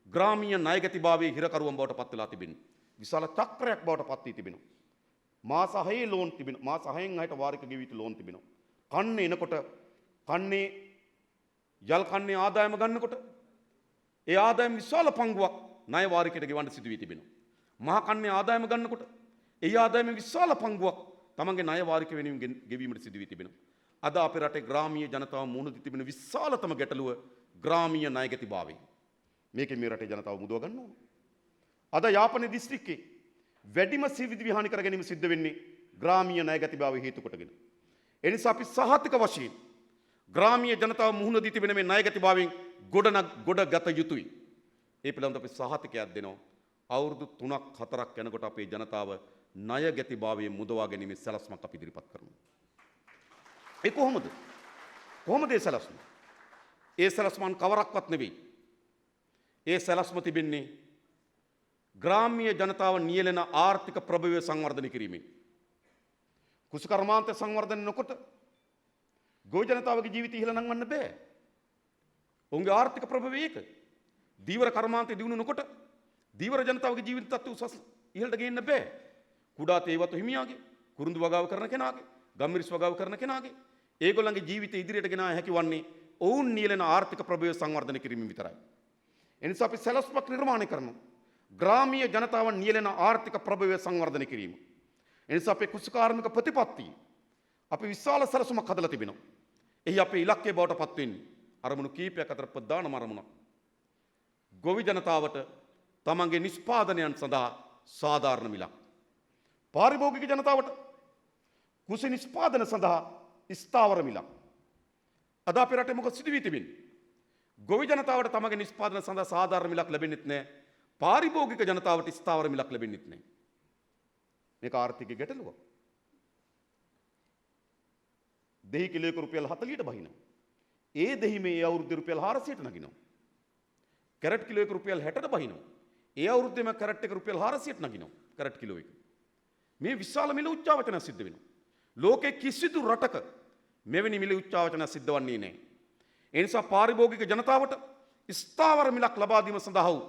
ග්‍රාමීය ණයගැතිභාවයේ හිරකරුවන් බවට පත් වෙලා තිබෙනවා. විශාල චක්‍රයක් බවට පත් වී තිබෙනවා. මාස 6 ලෝන් තිබෙනවා. මාස 6න් 6ට වාරික ගෙවිතු ලෝන් තිබෙනවා. කන්නේ එනකොට කන්නේ යල් කන්නේ ආදායම ගන්නකොට ඒ ආදායම විශාල පංගුවක් ණය වාරිකයට ගෙවන්න සිදු වී තිබෙනවා. මහා කන්නේ ආදායම ගන්නකොට ඒ ආදායම විශාල පංගුවක් තමන්ගේ ණය වාරික වෙනුවෙන් ගෙවීමට සිදු වී තිබෙනවා. අද අපේ රටේ ග්‍රාමීය ජනතාව මුහුණ දී තිබෙන විශාලතම ගැටලුව ග්‍රාමීය ණයගැතිභාවය. මේකෙන් මේ රටේ ජනතාව මුදව ගන්න ඕන. අද යාපනයේ දිස්ත්‍රික්කයේ වැඩිම සිවිදි විහානි කර ගැනීම සිද්ධ වෙන්නේ ග්‍රාමීය ණයගැතිභාවය හේතු කොටගෙන. ඒ නිසා අපි සහතික වශයෙන් ග්‍රාමීය ජනතාව මුහුණ දී තිබෙන මේ ණයගැතිභාවයෙන් ගොඩගත යුතුයි. ඒ පිළිබඳව අපි සහතිකයක් දෙනවා. අවුරුදු 3ක් 4ක් යනකොට අපේ ජනතාව ණයගැතිභාවයෙන් මුදවා ගැනීමේ සැලැස්මක් අපි ඉදිරිපත් කරනවා. ඒ කොහොමද? කොහොමද ඒ සැලැස්ම? ඒ සැලැස්මන් කවරක්වත් නෙවෙයි. ඒ සැලැස්ම තිබෙන්නේ ග්‍රාමීය ජනතාව නියැලෙන ආර්ථික ප්‍රභවය සංවර්ධනය කිරීමෙන්. කුසකර්මාන්ත සංවර්ධනය නොකොට ගොවි ජනතාවගේ ජීවිතය ඉහළ නංවන්න බෑ. ඔවුන්ගේ ආර්ථික ප්‍රභවය ඒක. දීවර කර්මාන්තය දිනු නොකොට දීවර ජනතාවගේ ජීවිත තත්ත්වය උසස් ඉහළට ගේන්න බෑ. කුඩා තේවතු හිමියාගේ, කුරුඳු වගාව කරන කෙනාගේ, ගම්මිරිස් වගාව කරන කෙනාගේ ඒගොල්ලන්ගේ ජීවිතය ඉදිරියට ගෙන හැකි වන්නේ ඔවුන් නියැලෙන ආර්ථික ප්‍රභවය සංවර්ධනය කිරීමෙන් විතරයි. එනිසා අපි සැලැස්මක් නිර්මාණය කරනවා. ග්‍රාමීය ජනතාවන් නියැලෙන ආර්ථික ප්‍රභවය සංවර්ධනය කිරීම. එනිසා අපේ කුෂ්ඨකාර්මික ප්‍රතිපත්තිය අපි විශාල සැලසුමක් හදලා තිබෙනවා. එහි අපේ ඉලක්කය බවට පත් වෙන්නේ අරමුණු කීපයක් අතර ප්‍රධානම අරමුණක් ගොවි ජනතාවට තමන්ගේ නිෂ්පාදනයන් සඳහා සාධාරණ මිලක්. පාරිභෝගික ජනතාවට කුසි නිෂ්පාදන සඳහා ස්ථාවර මිලක්. අද අපේ රටේ මොකද සිදු වී තිබෙන්නේ? ගොවි ජනතාවට තමගේ නිෂ්පාදන සඳහා සාධාරණ මිලක් ලැබෙන්නෙත් නැහැ. පාරිභෝගික ජනතාවට ස්ථාවර මිලක් ලැබෙන්නෙත් නැහැ. මේක ආර්ථික ගැටලුවක්. දෙහි කිලෝයක රුපියල් 40ට බහිනවා. ඒ දෙහි මේ අවුරුද්දේ රුපියල් 400ට නගිනවා. කැරට් කිලෝයක රුපියල් 60ට බහිනවා. ඒ අවුරුද්දේම කැරට් එක රුපියල් 400ට නගිනවා. කැරට් කිලෝ එක. මේ විශාල මිල උච්චාවචන සිද්ධ වෙනවා. ලෝකේ කිසිදු රටක මෙවැනි මිල උච්චාවචන සිද්ධ වන්නේ නැහැ. ඒ නිසා පාරිභෝගික ජනතාවට ස්ථාවර මිලක් ලබා දීම සඳහා වූ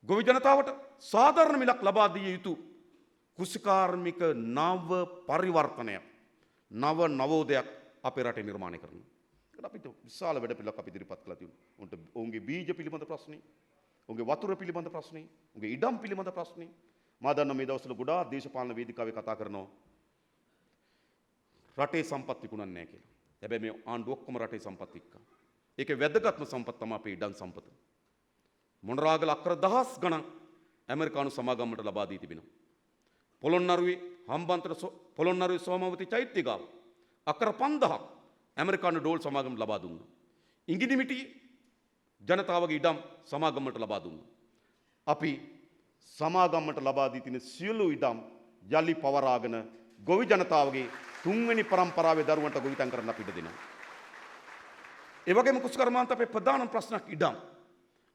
ගොවි ජනතාවට සාධාරණ මිලක් ලබා දිය යුතු කුෂිකාර්මික නව පරිවර්තනයක්, නව නවෝදයක් අපේ රටේ නිර්මාණය කරනවා. ඒකට අපිට විශාල වැඩ පිළිවෙලක් අපි ඉදිරිපත් කළා තියෙනවා. ඔවුන්ගේ බීජ පිළිබඳ ප්‍රශ්නේ, ඔවුන්ගේ වතුර පිළිබඳ ප්‍රශ්නේ, ඔවුන්ගේ ඉඩම් පිළිබඳ ප්‍රශ්නේ. මා දන්නා මේ දවස්වල ගොඩාක් දේශපාලන වේදිකාවේ කතා කරනවා රටේ සම්පත් විකුණන්නේ නැහැ කියලා. හැබැයි මේ ආණ්ඩුව ඔක්කොම රටේ සම්පත් වික්කා. ඒකේ වැදගත්ම සම්පත් තමයි අපේ ඉඩම් සම්පත. මොණරාගල අක්කර දහස් ගණන් ඇමරිකානු සමාගමකට ලබා දී තිබෙනවා. පොළොන්නරුවේ හම්බන්තොට පොළොන්නරුවේ සෝමවති චෛත්‍ය ගාව අක්කර 5000ක් ඇමරිකානු ඩෝල් සමාගමට ලබා දුන්නා. ඉංගිණිමිටියේ ජනතාවගේ ඉඩම් සමාගමකට ලබා දුන්නා. අපි සමාගමට ලබා දී තියෙන සියලු ඉඩම් යලි පවරාගෙන ගොවි ජනතාවගේ තුන්වෙනි පරම්පරාවේ දරුවන්ට ගොවිතැන් කරන්න අපිට දෙනවා. ඒ වගේම කුෂ්ඨකර්මාන්ත අපේ ප්‍රධාන ප්‍රශ්නයක් ඉඩම්.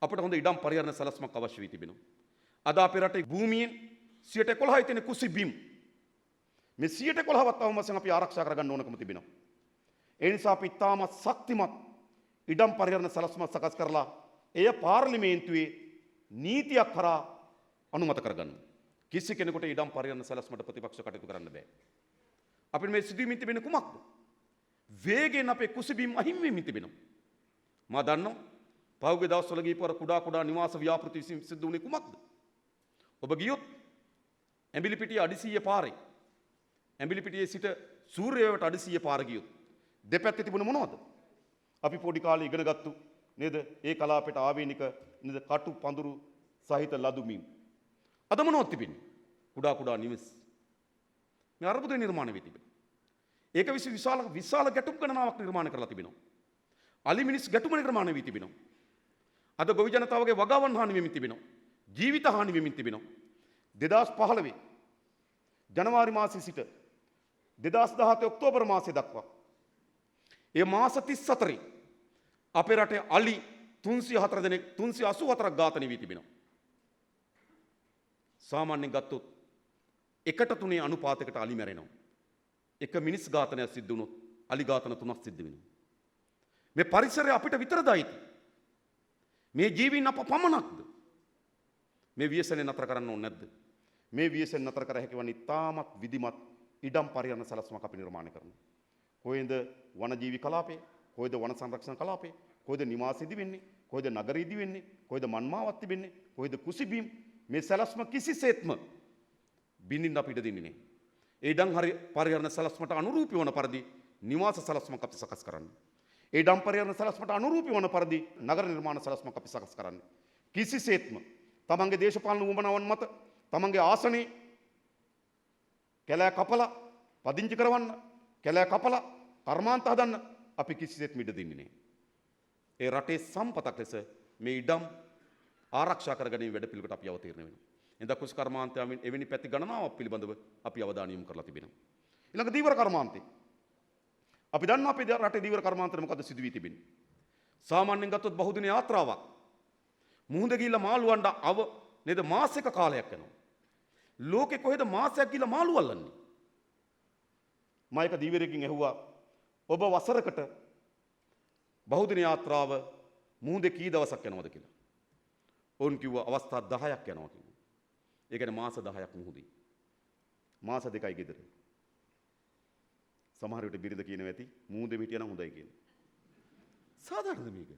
අපිට හොඳ ඉඩම් පරිහරණ සැලැස්මක් අවශ්‍ය වී තිබෙනවා. අද අපේ රටේ භූමියෙන් 11% තියෙන කුසි බිම්. මේ 11%වත් අවම වශයෙන් අපි ආරක්ෂා කරගන්න ඕනකම තිබෙනවා. ඒ නිසා අපි තාමත් ශක්තිමත් ඉඩම් පරිහරණ සලස්මක් සකස් කරලා එය පාර්ලිමේන්තුවේ නීතියක් කරා අනුමත කරගන්න. කිසි කෙනෙකුට ඉඩම් පරිහරණ සලස්මට ප්‍රතිපක්ෂ කටයුතු කරන්න බෑ. අපිට මේ සිදුවීමින් තිබෙන කුමක්ද? වේගයෙන් අපේ කුසිබිම් අහිමි වෙමින් තිබෙනවා. මා දන්නවා පහුගිය දවස්වල ගිහපුවර කුඩා නිවාස ව්‍යාපෘති විසින් සිදු වුණේ කුමක්ද? ඔබ ගියොත් ඇඹිලිපිටිය අඩිසීය පාරේ ඇඹිලිපිටියේ සිට සූර්යවැවට අඩිසීය පාර ගියොත් දෙපැත්තේ තිබුණ මොනවද? අපි පොඩි කාලේ ඉගෙන ගත්තු නේද? ඒ කලාපයට ආවේනික නේද? කටු පඳුරු සහිත ලදුමින්. අද මොනවද තිබෙන්නේ? කුඩා නිවස්. මේ අර්බුදය නිර්මාණය වෙ තිබෙනවා. ඒක විශාල ගැටුම් ගණනාවක් නිර්මාණය කරලා තිබෙනවා. අලි මිනිස් ගැටුම නිර්මාණය වී තිබෙනවා. අද ගොවි ජනතාවගේ වගාවන් හානි වෙමින් තිබෙනවා. ජීවිත හානි වෙමින් තිබෙනවා. 2015 ජනවාරි මාසයේ සිට 2017 ඔක්තෝබර් මාසය දක්වා ඒ මාස 34 අපේ රටේ අලි 304 දෙනෙක් 384ක් ඝාතනය වී තිබෙනවා. සාමාන්‍යයෙන් ගත්තොත් 1:3 අනුපාතයකට අලි මැරෙනවා. එක මිනිස් ඝාතනයක් සිද්ධ වුණොත් අලි ඝාතන 3ක් සිද්ධ වෙනවා. මේ පරිසරය අපිට විතරද අයිති? මේ ජීවීන් අප පමණක්ද? මේ ව්‍යසනය නතර කරන්න ඕනේ නැද්ද? මේ ව්‍යසනය නතර කර හැකි වන්නේ තාමත් විධිමත් ඉඩම් පරිහරණ සලස්මක් අපි නිර්මාණය කරනවා. කොහෙන්ද වනජීවි කලාපේ? කොහෙද වන සංරක්ෂණ කලාපේ? කොහෙද නිවාස ඉදි වෙන්නේ? කොහෙද නගර ඉදි වෙන්නේ? කොහෙද මන්මාවත් තිබෙන්නේ? කොහෙද කුසිබීම්? මේ සලස්ම කිසිසේත්ම බින්දින්න අපිට දෙන්නේ නැහැ. ඒ ඉඩම් පරිහරණ සලස්මට අනුරූපී වන පරිදි නිවාස සලස්මක් අපි සකස් කරන්න. ඒ ඉඩම් පරිහරණ සලස්මට අනුරූපී වන පරිදි නගර නිර්මාණ සලස්මක් අපි සකස් කරන්න. කිසිසේත්ම තමන්ගේ දේශපාලන උවමනාවන් මත තමන්ගේ ආසනේ කැලෑ කපලා පදිංචි කරවන්න, කැලෑ කපලා කර්මාන්ත හදන්න අපි කිසිසේත්ම ඉඩ දෙන්නේ නැහැ. ඒ රටේ සම්පතක් ලෙස මේ ඉඩම් ආරක්ෂා කරගැනීමේ වැඩපිළිවෙලට අපි අවතීර්ණ වෙනවා. එඳා කුසි කර්මාන්තයෙන් එවැනි පැති ගණනාවක් පිළිබඳව අපි අවධානය යොමු කරලා තිබෙනවා. ඊළඟ දීවර කර්මාන්තේ අපි දන්නවා අපේ රටේ දීවර කර්මාන්තේ මොකද සිදු වී තිබෙන්නේ? සාමාන්‍යයෙන් ගත්තොත් බහුදින යාත්‍රාවක් මුහුද ගිහිල්ලා මාළුවන්ට නේද මාසයක කාලයක් යනවා. ලෝකේ කොහෙද මාසයක් ගිහිල්ලා මාළු අල්ලන්නේ? මම එක දීවරයකින් ඇහුවා ඔබ වසරකට බහුදින යාත්‍රාව මුහුදේ කී දවසක් යනවද කියලා. ඔවුන් කිව්වා අවස්ථා 10ක් යනවා කිව්වා. ඒ කියන්නේ මාස 10ක් මුහුදේ. මාස 2යි ගෙදර. සමහර විට බිරිඳ කියනවා ඇති මුහුදේ හිටියනම් හොඳයි කියලා. සාධාරණද මේක?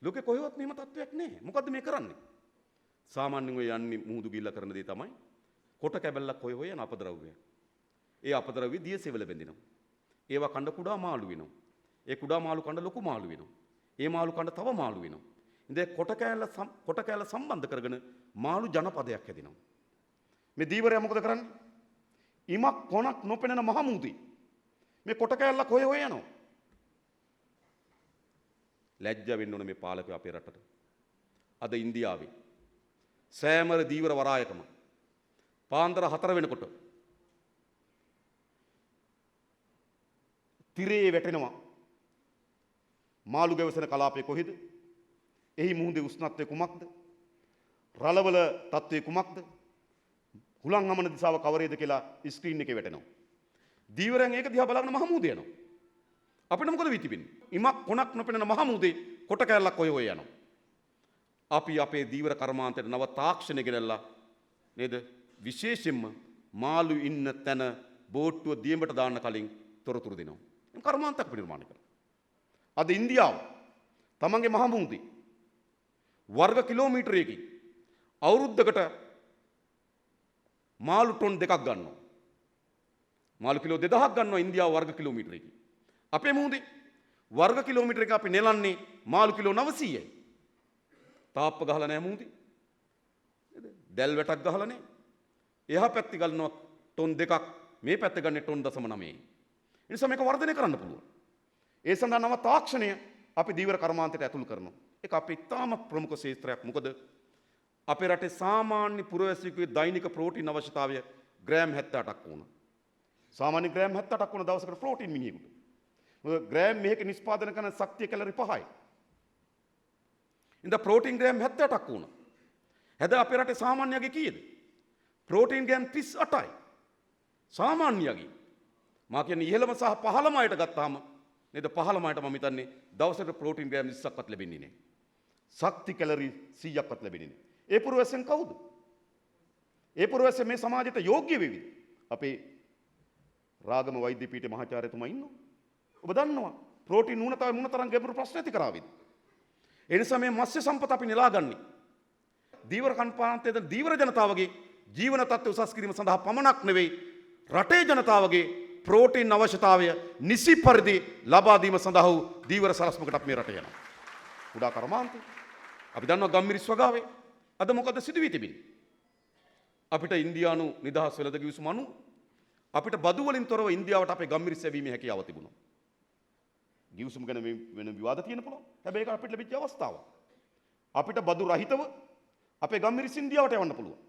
ලෝකේ කොහෙවත් මෙහෙම තත්වයක් නැහැ. මොකද්ද මේ කරන්නේ? සාමාන්‍යයෙන් ඔය යන්නේ මුහුදු ගිල්ලා කරන දේ තමයි කොට කැබල්ලක් හොය යන අපද්‍රව්‍ය. ඒ අපද්‍රව්‍ය දියසෙවල බැඳිනවා. ඒවා කඳ කුඩා මාළු වෙනවා. ඒ කුඩා මාළු කඳ ලොකු මාළු වෙනවා. ඒ මාළු කඳ තව මාළු වෙනවා. ඉතින් කොට කෑල්ල සම්බන්ධ කරගෙන මාළු ජනපදයක් හැදෙනවා. මේ දීවරයා මොකද කරන්නේ? ඉමක් කොනක් නොපෙනෙන මහ මුහුදේ මේ කොට කෑල්ලක් හොය යනවා. ලැජ්ජ වෙන්න ඕන මේ පාලකයෝ අපේ රටට. අද ඉන්දියාවේ සෑම දීවර වරායකම පාන්දර 4 වෙනකොට තිරේ වැටෙනවා. මාළු ගැවසෙන කලාපයේ කොහෙද? එහි මුහුදේ උෂ්ණත්වය කුමක්ද? රළවල තත්ත්වය කුමක්ද? හුලං හමන දිශාව කවරේද කියලා ස්ක්‍රීන් එකේ වැටෙනවා. දීවරයන් ඒක දිහා බලාගෙන මහ මුහුදේ යනවා. අපිට මොකද වී තිබෙන්නේ? ඉමක් කොනක් නොපෙනෙන මහ මුහුදේ කොට කැලලක් හොය යනවා. අපි අපේ දීවර කර්මාන්තයට නව තාක්ෂණය ගෙනල්ලා නේද? විශේෂයෙන්ම මාළු ඉන්න තැන බෝට්ටුව දියඹට දාන්න කලින් තොරතුරු දෙනවා. කර්මාන්තයක් නිර්මාණය කරනවා. අද ඉන්දියාව තමන්ගේ මහ මුහුදේ වර්ග කිලෝමීටරයකින් අවුරුද්දකට මාළු ටොන් 2ක් ගන්නවා. මාළු කිලෝ 2000ක් ගන්නවා ඉන්දියාව වර්ග කිලෝමීටරයකින්. අපේ මුහුදේ වර්ග කිලෝමීටරයක අපි නෙලන්නේ මාළු කිලෝ 900යි. තාප්ප ගහලා නැහැ මුහුදේ. නේද? දැල් වැටක් ගහලා නැහැ. එහා පැත්තේ ගන්නවා ටොන් 2ක්, මේ පැත්තේ ගන්නේ ටොන් 0.9. ඒ නිසා මේක වර්ධනය කරන්න පුළුවන්. ඒ සඳහා නව තාක්ෂණය අපි දීවර කර්මාන්තයට ඇතුළු කරනවා. ඒක අපේ ඉතාම ප්‍රමුඛ ක්ෂේත්‍රයක්. මොකද අපේ රටේ සාමාන්‍ය පුරවැසියෙකුගේ දෛනික ප්‍රෝටීන් අවශ්‍යතාවය ග්‍රෑම් 78ක් වුණා. සාමාන්‍ය ග්‍රෑම් 78ක් වුණ දවසකට ප්‍රෝටීන් මිනිහෙකුට. මොකද ග්‍රෑම් මේක නිෂ්පාදනය කරන ශක්තිය කැලරි 5යි. ඉතින් ප්‍රෝටීන් ග්‍රෑම් 78ක් වුණා. හැබැයි අපේ රටේ සාමාන්‍යගේ කීයද? Protein gram 38යි. සාමාන්‍යයගේ මා කියන්නේ ඉහළම සහ පහළම අයට ගත්තාම නේද පහළම අයට මම හිතන්නේ දවසට ප්‍රෝටීන් ග්‍රෑම් 20ක්වත් ලැබෙන්නේ නැහැ. ශක්ති කැලරි 100ක්වත් ලැබෙන්නේ නැහැ. ඒ පුරවැසියන් කවුද? ඒ පුරවැසිය මේ සමාජයට යෝග්‍ය වෙවි. අපේ රාගම වෛද්‍ය පීඨේ මහාචාර්යතුමා ඉන්නවා. ඔබ දන්නවා ප්‍රෝටීන් ඌනතාවය මොනතරම් ගැඹුරු ප්‍රශ්න ඇති කරාවිද? ඒ නිසා මේ මත්ස්‍ය සම්පත අපි නෙලාගන්නේ. දීවර කන්පාන්තයේ දීවර ජනතාවගේ ජීවන තත්ත්වය උසස් කිරීම සඳහා පමණක් නෙවෙයි රටේ ජනතාවගේ ප්‍රෝටීන් අවශ්‍යතාවය නිසි පරිදි ලබා දීම සඳහා වූ දීවර සලස්මකට අපි මේ රට යනවා. කුඩා කර්මාන්තය. අපි දන්නවා ගම්මිරිස් වගාවේ අද මොකද සිදු වී තිබෙන්නේ? අපිට ඉන්දියානු නිදහස් වෙළඳ කිවිසුම අනුව අපිට බදු වලින් තොරව ඉන්දියාවට අපේ ගම්මිරිස් සැවීමේ හැකියාව තිබුණා. ගිවිසුම ගැන වෙන විවාද තියෙන පුළුවන්. හැබැයි ඒක අපිට ලැබිච්ච අවස්ථාවක්. අපිට බදු රහිතව අපේ ගම්මිරිස් ඉන්දියාවට යවන්න පුළුවන්.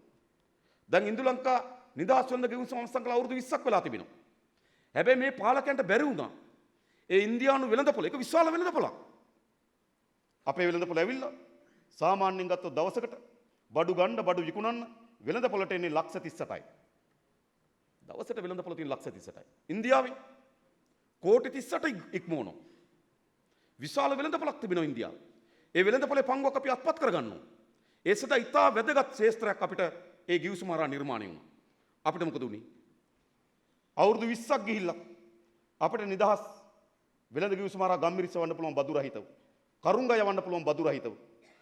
දැන් ඉන්දු ලංකා නිදහස් වෙළඳ කිවිසුම අවසන් කළ අවුරුදු 20ක් වෙලා තිබෙනවා. හැබැයි මේ පාලකයන්ට බැරි වුණා. ඒ ඉන්දියානු වෙළඳපොළ ඒක විශාල වෙළඳපොළක්. අපේ වෙළඳපොළ ඇවිල්ලා සාමාන්‍යයෙන් ගත්තොත් දවසකට බඩු ගන්න බඩු විකුණන්න වෙළඳපොළට එන්නේ ලක්ෂ 38යි. දවසට වෙළඳපොළ තියෙන ලක්ෂ 38යි. ඉන්දියාවේ කෝටි 38 ඉක්මවනවා. විශාල වෙළඳපොළක් තිබෙනවා ඉන්දියාවේ. ඒ වෙළඳපොළේ පංගුවක් අපි අත්පත් කරගන්නවා. ඒ සදා ඉතා වැදගත් ශේෂ්ත්‍රයක් අපිට ඒ ගිවිසුම හරහා නිර්මාණය වුණා. අපිට මොකද උනේ? අවුරුදු 20ක් ගිහිල්ලා අපිට නිදහස් වෙළඳ ගිවිසුම හරහා ගම්මිරිස් වන්න පුළුවන් බදු රහිතව. කරුංගා යවන්න පුළුවන් බදු රහිතව.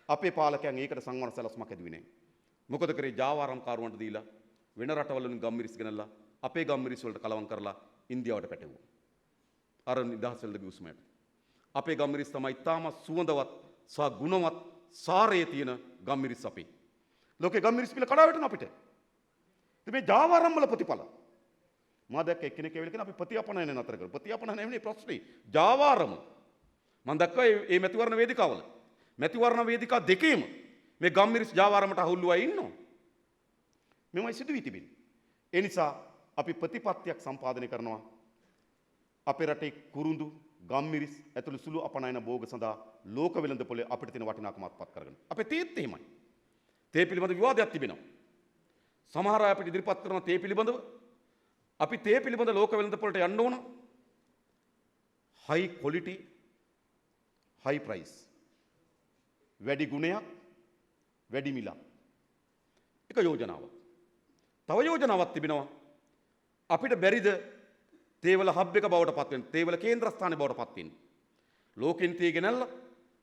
අපේ පාලකයන් ඒකට සංවර්ධන සැලසුමක් ඇදුවේ නැහැ. මොකද කරේ ජාවාරම්කාරවන්ට දීලා වෙන රටවල වලින් ගම්මිරිස් ගෙනල්ලා අපේ ගම්මිරිස් වලට කලවම් කරලා ඉන්දියාවට පැටවුවා. අර නිදහස් වෙළඳ ගිවිසුමට. අපේ ගම්මිරිස් තමයි තාම සුවඳවත් සහ ගුණවත් සාරයේ තියෙන ගම්මිරිස් අපේ. ලෝකේ ගම්මිරිස් පිළ කඩා වැටෙන අපිට. ඉතින් මේ ජාවාරම් වල ප්‍රතිඵල මා දැක්ක එක්කෙනෙක් ඇවිල්ලා කියන අපි ප්‍රතිඅපනයන නතර කරමු. ප්‍රතිඅපනයන නෙවෙයි ප්‍රශ්නේ. ජාවාරම. මම දැක්කා මේ මැතිවරණ වේදිකාවල. මැතිවරණ වේදිකා දෙකේම මේ ගම්මිරිස් ජාවාරමට අහුල්ලු අය ඉන්නවා. මෙවයි සිදු වී තිබෙන්නේ. ඒ නිසා අපි ප්‍රතිපත්තියක් සම්පාදනය කරනවා. අපේ රටේ කුරුඳු ගම්මිරිස් ඇතුළු සුළු අපනයන භෝග සඳහා ලෝක වෙළඳපොළේ අපිට තියෙන වටිනාකම අත්පත් කරගන්න. අපේ තේත් එහෙමයි. තේ පිළිබඳ විවාදයක් තිබෙනවා. සමහර අය අපිට ඉදිරිපත් කරන තේ පිළිබඳව අපි තේ පිළිබඳ ලෝක වෙළඳපොළට යන්න ඕන. high quality high price. වැඩි ගුණයක් වැඩි මිලක්. එක යෝජනාවක්. තව යෝජනාවක් තිබෙනවා. අපිට බැරිද තේවල හබ් එක බවට පත් වෙන්න. තේවල කේන්ද්‍රස්ථානය බවට පත් වෙන්න. ලෝකෙන් තේ ගෙනල්ලා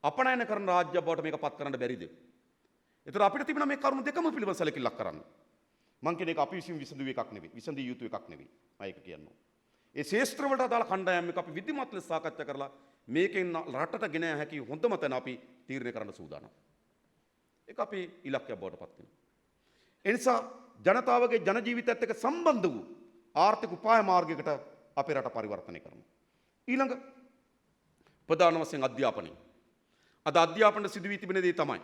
අපනයන කරන රාජ්‍ය බවට මේක පත් කරන්න බැරිද? ඒතර අපිට තිබෙන මේ කරුණු දෙකම පිළිබඳ සැලකිල්ලක් කරන්න. මං කියන එක අපි විසින් විසඳුවේ එකක් නෙවෙයි. විසඳිය යුතු එකක් නෙවෙයි. මම ඒක කියනවා. ඒ ශේෂ්ත්‍ර වලට අදාළ කණ්ඩායම් එක අපි විධිමත් ලෙස සාකච්ඡා කරලා මේකෙන් රටට ගෙන යා හැකි හොඳම තැන අපි තීරණය කරන්න සූදානම්. ඒක අපේ ඉලක්කයක් බවට පත් වෙනවා. ඒ නිසා ජනතාවගේ ජන ජීවිතයත් එක්ක සම්බන්ධ වූ ආර්ථික උපාය මාර්ගයකට අපේ රට පරිවර්තනය කරනවා. ඊළඟ ප්‍රධාන වශයෙන් අධ්‍යාපනය. අද අධ්‍යාපනයේ සිදු වී තිබෙන දේ තමයි.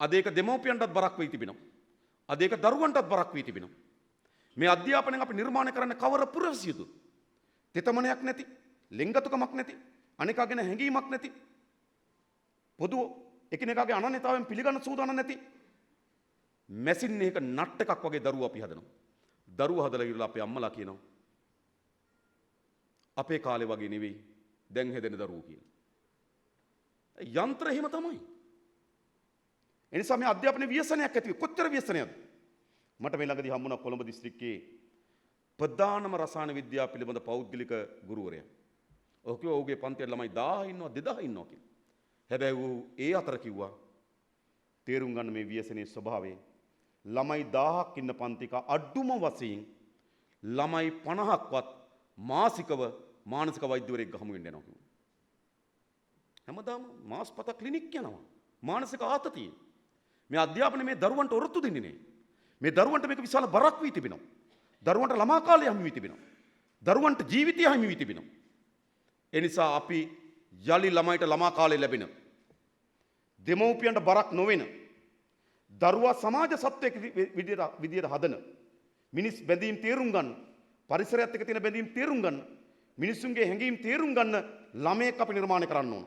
අද ඒක දෙමව්පියන්ටත් බරක් වෙයි තිබෙනවා. අද ඒක දරුවන්ටත් බරක් වී තිබෙනවා. මේ අධ්‍යාපනයෙන් අපි නිර්මාණය කරන්න කවර පුරවැසියද? තෙතමනයක් නැති, ලෙන්ගතුකමක් නැති, අනිකාගෙන හැඟීමක් නැති, පොදු එකිනෙකාගේ අනන්‍යතාවයෙන් පිළිගන්න සූදානම් නැති මැසින් එක නට් එකක් වගේ දරුවෝ අපි හදනවා. දරුවෝ හදලා ඉවරලා අපේ අම්මලා කියනවා අපේ කාලේ වගේ නෙවෙයි දැන් හැදෙන දරුවෝ කියලා. යන්ත්‍ර එහෙම තමයි. එනිසා මේ අධ්‍යාපනයේ ව්‍යසනයක් ඇති වෙයි. කොච්චර ව්‍යසනයක්ද? මට මේ ළඟදී හම්බුණා කොළඹ දිස්ත්‍රික්කයේ ප්‍රධානම රසායන විද්‍යාව පිළිබඳ පෞද්ගලික ගුරුවරයා. ඔහු කිව්වා ඔහුගේ පන්තියේ ළමයි 1000 ඉන්නවා 2000 ඉන්නවා කියලා. හැබැයි ඌ ඒ අතර කිව්වා තේරුම් ගන්න මේ ව්‍යසනයේ ස්වභාවය. ළමයි 1000ක් ඉන්න පන්තික අඩුම වශයෙන් ළමයි 50ක්වත් මාසිකව මානසික වෛද්‍යවරයෙක් ගහමු වෙන්න යනවා කිව්වා. හැමදාම මාස 7ක් ක්ලිනික් යනවා. මානසික ආතතිය. මේ අධ්‍යාපනයේ මේ දරුවන්ට ඔරොත්තු දෙන්නේ නැහැ. මේ දරුවන්ට මේක විශාල බරක් වී තිබෙනවා. දරුවන්ට ළමා කාලය හිමි වී තිබෙනවා. දරුවන්ට ජීවිතය හිමි වී තිබෙනවා. ඒ නිසා අපි යලි ළමයිට ළමා කාලය ලැබෙන දෙමව්පියන්ට බරක් නොවන දරුවා සමාජ සත්වයක විදියට හදන මිනිස් බැඳීම් තේරුම් ගන්න පරිසරයත් එක්ක තියෙන බැඳීම් තේරුම් ගන්න මිනිසුන්ගේ හැඟීම් තේරුම් ගන්න ළමයෙක් අපි නිර්මාණය කරන්න ඕන.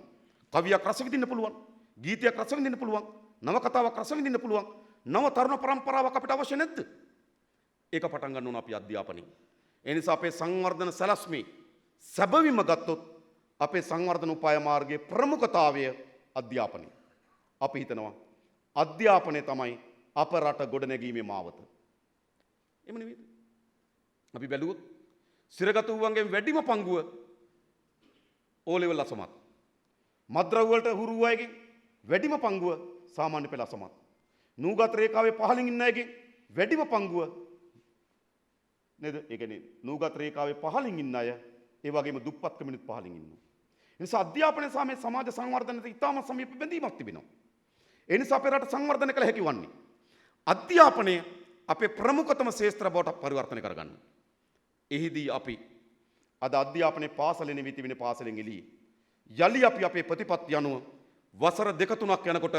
කවියක් රස විඳින්න පුළුවන්, ගීතයක් රස විඳින්න පුළුවන්, නවකතාවක් රස විඳින්න පුළුවන්. නව තරුණ පරම්පරාවක් අපිට අවශ්‍ය නැද්ද? ඒක පටන් ගන්න ඕන අපි අධ්‍යාපනයේ. ඒ නිසා අපේ සංවර්ධන සැලැස්මේ සැබවින්ම ගත්තොත් අපේ සංවර්ධන උපාය මාර්ගයේ ප්‍රමුඛතාවය අධ්‍යාපනය. අපි හිතනවා අධ්‍යාපනය තමයි අප රට ගොඩනැගීමේ මාවත. එහෙම නෙවෙයිද? අපි බැලුවොත් සිරගත වූවන්ගේ වැඩිම පංගුව ඕ ලෙවල් අසමත්. මද්ද්‍රව්‍ය වලට හුරු වූ අයගේ වැඩිම පංගුව සාමාන්‍ය පෙළ අසමත්. නූගත් රේඛාවේ පහළින් ඉන්න අයගේ වැඩිම පංගුව නේද? ඒ කියන්නේ නූගත් රේඛාවේ පහළින් ඉන්න අය ඒ වගේම දුප්පත්කමිනුත් පහළින් ඉන්නවා. ඒ නිසා අධ්‍යාපනය සහ මේ සමාජ සංවර්ධනයට ඉතාම සමීප බැඳීමක් තිබෙනවා. ඒ නිසා අපේ රට සංවර්ධනය කළ හැකි වන්නේ අධ්‍යාපනය අපේ ප්‍රමුඛතම ශාස්ත්‍ර බවට පරිවර්තනය කරගන්න. එහිදී අපි අද අධ්‍යාපනයේ පාසලේ නිවිති වෙන පාසලෙන් එළියේ යලි අපි අපේ ප්‍රතිපත්ති අනුව වසර දෙක තුනක් යනකොට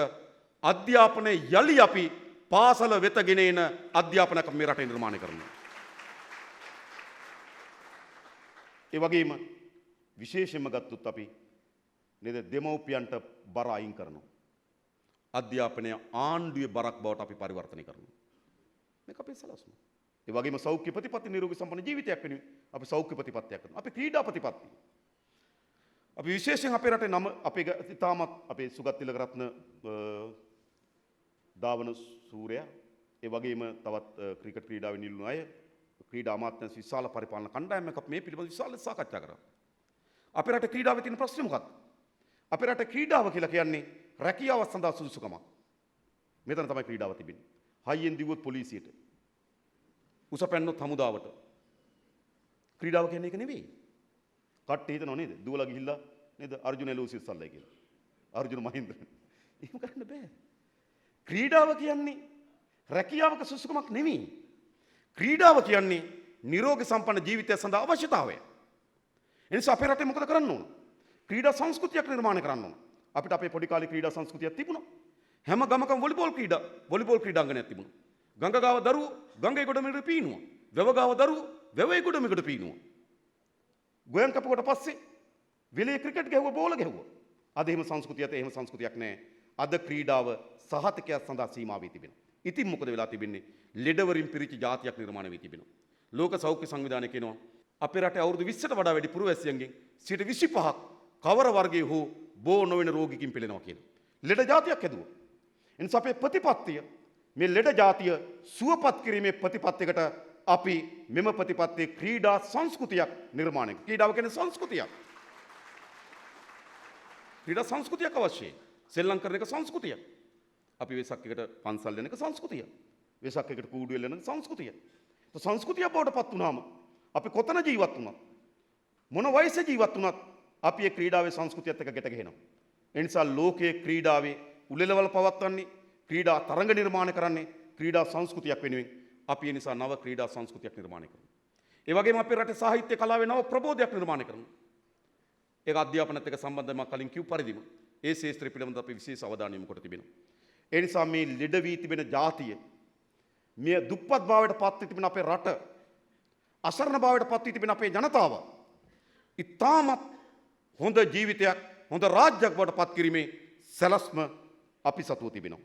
අධ්‍යාපනයේ යලි අපි පාසල වෙත ගෙන එන අධ්‍යාපනයක් මේ රටේ නිර්මාණය කරනවා. ඒ වගේම විශේෂයෙන්ම ගත්තොත් අපි නේද දෙමව්පියන්ට බර අයින් කරනවා. අධ්‍යාපනය ආණ්ඩුවේ බරක් බවට අපි පරිවර්තනය කරනවා. මේක අපේ සලස්ම. ඒ වගේම සෞඛ්‍ය ප්‍රතිපත්ති නිරෝගී සම්පන්න ජීවිතයක් වෙනුවෙන් අපි සෞඛ්‍ය ප්‍රතිපත්තියක් කරනවා. අපි ක්‍රීඩා ප්‍රතිපත්ති. අපි විශේෂයෙන් අපේ රටේ නම අපේ ඉතාමත් අපේ සුගත් තිලකරත්න ධාවන සූරයා ඒ වගේම තවත් ක්‍රිකට් ක්‍රීඩාවේ නිලුණු අය ක්‍රීඩා අමාත්‍යාංශ විශාල පරිපාලන කණ්ඩායමක් අපි මේ පිළිබඳව විශාල සාකච්ඡා කරා. අපේ රටේ ක්‍රීඩාවේ තියෙන ප්‍රශ්නේ මොකක්ද? අපේ රටේ ක්‍රීඩාව කියලා කියන්නේ රැකියාව සඳහා සුදුසුකමක්. මෙතන තමයි ක්‍රීඩාව තිබෙන්නේ. හයියෙන් දිව්වොත් පොලිසියට. උස පැන්නොත් හමුදාවට. ක්‍රීඩාව කියන්නේ ඒක නෙවෙයි. කට්ටිය හිතනවා නේද? දුවලා ගිහිල්ලා නේද අර්ජුන එලෝසිස් සල්ලයි කියලා. අර්ජුන මහින්ද්‍ර. එහෙම කරන්න බෑ. ක්‍රීඩාව කියන්නේ රැකියාවක සුසුකමක් නෙවෙයි. ක්‍රීඩාව කියන්නේ නිරෝගී සම්පන්න ජීවිතය සඳහා අවශ්‍යතාවය. එනිසා අපේ රටේ මොකද කරන්න ඕන? ක්‍රීඩා සංස්කෘතියක් නිර්මාණය කරන්න ඕන. අපිට අපේ පොඩි කාලේ ක්‍රීඩා සංස්කෘතියක් තිබුණා. හැම ගමකම වොලිබෝල් ක්‍රීඩාංගණයක් තිබුණා. ගංගා ගාව දරුවෝ ගංගේ ගොඩමෙකට පීනුවා. වැව ගාව දරුවෝ වැවේ ගොඩමෙකට පීනුවා. ගෝයන් කපුවට පස්සේ වෙලේ ක්‍රිකට් ගැහුවා බෝල ගැහුවා. අද එහෙම සංස්කෘතියක් නැහැ. අද ක්‍රීඩාව සහතිකයක් සඳහා සීමා වී තිබෙනවා. ඉතින් මොකද වෙලා තිබෙන්නේ? ලෙඩවරින් පිරිච්ච ජාතියක් නිර්මාණය වී තිබෙනවා. ලෝක සෞඛ්‍ය සංවිධානය කියනවා අපේ රටේ අවුරුදු 20ට වඩා වැඩි පුරවැසියන්ගෙන් 25% කවර වර්ගයේ හෝ බෝ නොවන රෝගිකින් පෙළෙනවා කියලා. ලෙඩ ජාතියක් හැදුවා. එනිසා අපේ ප්‍රතිපත්තිය මේ ලෙඩ ජාතිය සුවපත් කිරීමේ ප්‍රතිපත්තියකට අපි මෙම ප්‍රතිපත්තියේ ක්‍රීඩා සංස්කෘතියක් නිර්මාණය කරනවා. ක්‍රීඩාව කියන්නේ සංස්කෘතියක්. ක්‍රීඩා සංස්කෘතියක් අවශ්‍යයි. සෙල්ලම් කරන එක සංස්කෘතියක්. අපි වෙසක් එකට පන්සල් යන එක සංස්කෘතියක්. වෙසක් එකට කූඩු වෙලන සංස්කෘතියක්. તો සංස්කෘතිය බවට පත් වුණාම අපි කොතන ජීවත් වුණත් මොන වයසේ ජීවත් වුණත් අපි මේ ක්‍රීඩාවේ සංස්කෘතියත් එක්ක ගැට ගැහෙනවා. ඒ නිසා ලෝකයේ ක්‍රීඩාවේ උළෙලවල පවත්වන්නේ ක්‍රීඩා තරඟ නිර්මාණය කරන්නේ ක්‍රීඩා සංස්කෘතියක් වෙනුවෙන් අපි ඒ නිසා නව ක්‍රීඩා සංස්කෘතියක් නිර්මාණය කරනවා. ඒ වගේම අපේ රටේ සාහිත්‍ය කලාවේ නව ප්‍රබෝධයක් නිර්මාණය කරනවා. ඒක අධ්‍යාපනයත් එක්ක සම්බන්ධව මම කලින් කිව් පරිදිම ඒ ශාස්ත්‍රය පිළිබඳව අපි විශේෂ අවධානය යොමු කොට තිබෙනවා. ඒ නිසා මේ ලෙඩ වී තිබෙන ජාතිය මේ දුප්පත් භාවයට පත් වී තිබෙන අපේ රට අසරණ භාවයට පත් වී තිබෙන අපේ ජනතාව ඉතාමත් හොඳ ජීවිතයක් හොඳ රාජ්‍යයක් බවට පත් කිරීමේ සැලැස්ම අපි සතුව තිබෙනවා.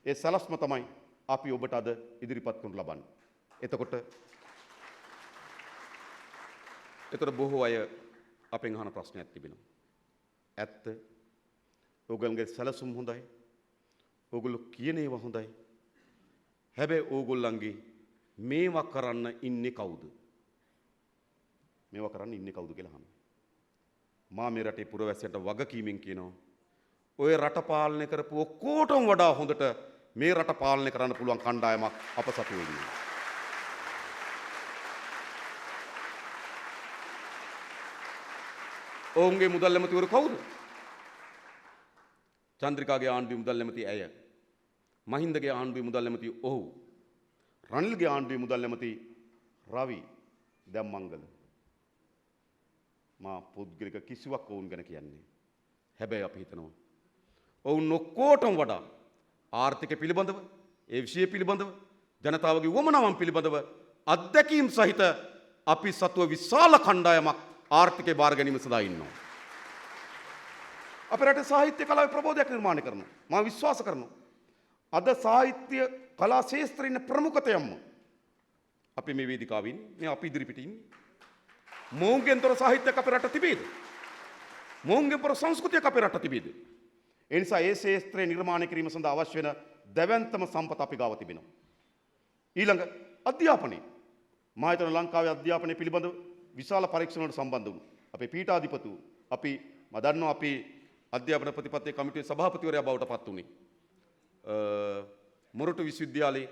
ඒ සැලැස්ම තමයි අපි ඔබට අද ඉදිරිපත් කරනු ලබන්නේ. එතකොට බොහෝ අය අපෙන් අහන ප්‍රශ්නයක් තිබෙනවා. ඇත්ත ඕගොල්ලන්ගේ සැලසුම් හොඳයි. ඕගොල්ලෝ කියන ඒවා හොඳයි. හැබැයි ඕගොල්ලන්ගේ මේවා කරන්න ඉන්නේ කවුද? මේවා කරන්න ඉන්නේ කවුද කියලා අහනවා. මා මේ රටේ පුරවැසියන්ට වගකීමෙන් කියනවා ඔය රට පාලනය කරපු ඔක්කොටම වඩා හොඳට මේ රට පාලනය කරන්න පුළුවන් කණ්ඩායමක් අප සතු වෙන්නේ. ඔවුන්ගේ මුදල් ඇමතිවරු කවුද? චන්ද්‍රිකාගේ ආණ්ඩුවේ මුදල් ඇමති ඇය. මහින්දගේ ආණ්ඩුවේ මුදල් ඇමති ඔහු. රනිල්ගේ ආණ්ඩුවේ මුදල් ඇමති රවි දැම්මංගල. මා පුද්ගලික කිසිවක් ඔවුන් ගැන කියන්නේ. හැබැයි අපි හිතනවා ඔවුන් ඔක්කොටම වඩා ආර්ථික පිළිබඳව, ඒ විෂය පිළිබඳව, ජනතාවගේ වමනාවන් පිළිබඳව අත්දැකීම් සහිත අපි සතුව විශාල කණ්ඩායමක් ආර්ථිකය බාර ගැනීම සඳහා ඉන්නවා. අපේ රටේ සාහිත්‍ය කලාවේ ප්‍රබෝධයක් නිර්මාණය කරනවා. මම විශ්වාස කරනවා. අද සාහිත්‍ය කලා ශාස්ත්‍රයේ ඉන්න ප්‍රමුඛතයන්ම අපි මේ වේදිකාවේ ඉන්නේ. මේ අපි ඉදිරිපිට ඉන්නේ. මොවුන්ගෙන් තොර සාහිත්‍යයක් අපේ රට තිබේද? මොවුන්ගෙන් තොර සංස්කෘතියක් අපේ රට තිබේද? ඒ නිසා ඒ ශාස්ත්‍රය නිර්මාණය කිරීම සඳහා අවශ්‍ය වෙන දැවැන්තම සම්පත අපි ගාව තිබෙනවා. ඊළඟ අධ්‍යාපනය. මා හිතන ලංකාවේ අධ්‍යාපනය පිළිබඳව විශාල පරීක්ෂණ වලට සම්බන්ධ වුණු අපේ පීඨාධිපතු අපි මම දන්නවා අපි අධ්‍යාපන ප්‍රතිපත්ති කමිටුවේ සභාපතිවරයා බවට පත් වුණේ. මොරටු විශ්වවිද්‍යාලයේ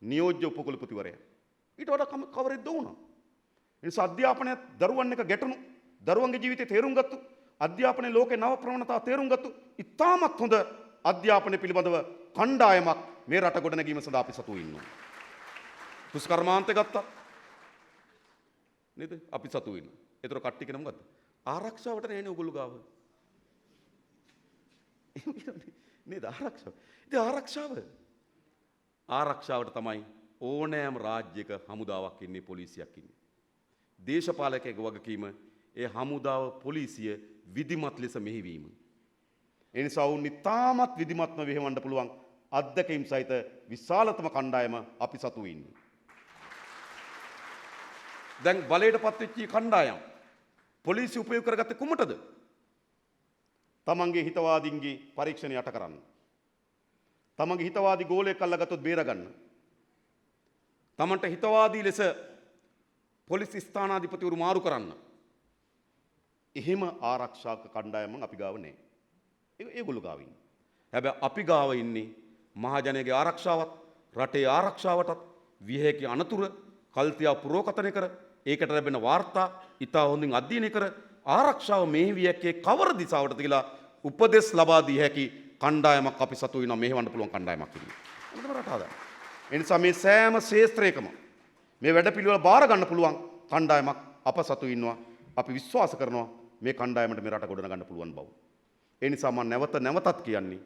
නියෝජ්‍ය උපකුලපතිවරයා. ඊට වඩා කවරෙක්ද වුණා. ඒ නිසා අධ්‍යාපනය දරුවන් එක ගැටුණු දරුවන්ගේ ජීවිතේ තේරුම් ගත්තු අධ්‍යාපනයේ ලෝකේ නව ප්‍රවණතා තේරුම් ගත්තු ඉතාමත් හොඳ අධ්‍යාපනය පිළිබඳව කණ්ඩායමක් මේ රට ගොඩනැගීම සඳහා අපි සතු ඉන්නවා. දුෂ්කර්මාන්ත ගත්තා. නේද? අපි සතු ඉන්නවා. ඒතර කට්ටිය කෙනම ගත්තා. ආරක්ෂාවට නෑනේ ඔයගොල්ලෝ ගාව. නේද ආරක්ෂාව. ඉතින් ආරක්ෂාවට තමයි ඕනෑම රාජ්‍යයක හමුදාවක් ඉන්නේ පොලිසියක් ඉන්නේ. දේශපාලකයෙක් වගකීම ඒ හමුදාව පොලිසිය විධිමත් ලෙස මෙහෙවීම. ඒ නිසා වුන් ඉතාමත් විධිමත්ව වෙහෙවන්න පුළුවන් අත්දැකීම් සහිත විශාලතම කණ්ඩායම අපි සතු ඉන්නේ. දැන් බලයට පත්වෙච්ච කණ්ඩායම් පොලිසිය උපයෝග කරගත්තේ කුමටද? තමන්ගේ හිතවාදීන්ගේ පරීක්ෂණ යට කරන්න. තමන්ගේ හිතවාදී ගෝලයක් අල්ලගත්තොත් බේරගන්න. තමන්ට හිතවාදී ලෙස පොලිස් ස්ථානාධිපතිවරු මාරු කරන්න. එහෙම ආරක්ෂාක කණ්ඩායමක් අපි ගාව නැහැ. ඒගොල්ලෝ ගාව ඉන්නේ. හැබැයි අපි ගාව ඉන්නේ මහජනයාගේ ආරක්ෂාවත්, රටේ ආරක්ෂාවටත් විහෙකේ අනතුර කල්තියා පුරෝකතනය කර ඒකට ලැබෙන වාර්තා ඉතා හොඳින් අධ්‍යයනය කර ආරක්ෂාව මෙහෙවිය හැකි කවර දිසාවටද කියලා උපදෙස් ලබා දී හැකි කණ්ඩායමක් අපි සතු වෙනවා මෙහෙවන්න පුළුවන් කණ්ඩායමක් ඉන්නේ. මොකද රට හදන්න. ඒ නිසා මේ සෑම ශාස්ත්‍රයකම මේ වැඩපිළිවෙල බාර ගන්න පුළුවන් කණ්ඩායමක් අප සතු ඉන්නවා. අපි විශ්වාස කරනවා මේ කණ්ඩායමට මේ රට ගොඩනගන්න පුළුවන් බව. ඒ නිසා මම නැවතත් කියන්නේ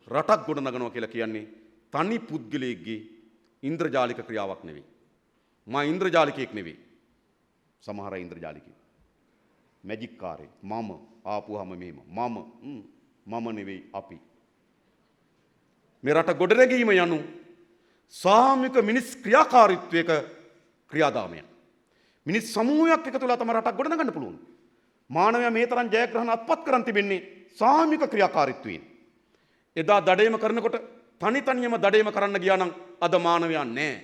රටක් ගොඩනගනවා කියලා කියන්නේ තනි පුද්ගලයෙක්ගේ ඉන්ද්‍රජාලික ක්‍රියාවක් නෙවෙයි. මම ඉන්ද්‍රජාලිකයෙක් නෙවෙයි. සමහර අය ඉන්ද්‍රජාලිකයෙක්. මැජික් කාරේ මම ආපුවාම මෙහෙම මම නෙවෙයි අපි. මේ රට ගොඩනැගීම යනු සාමූහික මිනිස් ක්‍රියාකාරීත්වයක ක්‍රියාදාමයක්. මිනිස් සමූහයක් එකතු වෙලා තමයි රටක් ගොඩනගන්න පුළුවන්. මානවයා මේ තරම් ජයග්‍රහණ අත්පත් කරන් තිබෙන්නේ සාමූහික ක්‍රියාකාරීත්වයෙන්. එදා දඩේම කරනකොට තනියම දඩේම කරන්න ගියා නම් අද මානවයා නැහැ.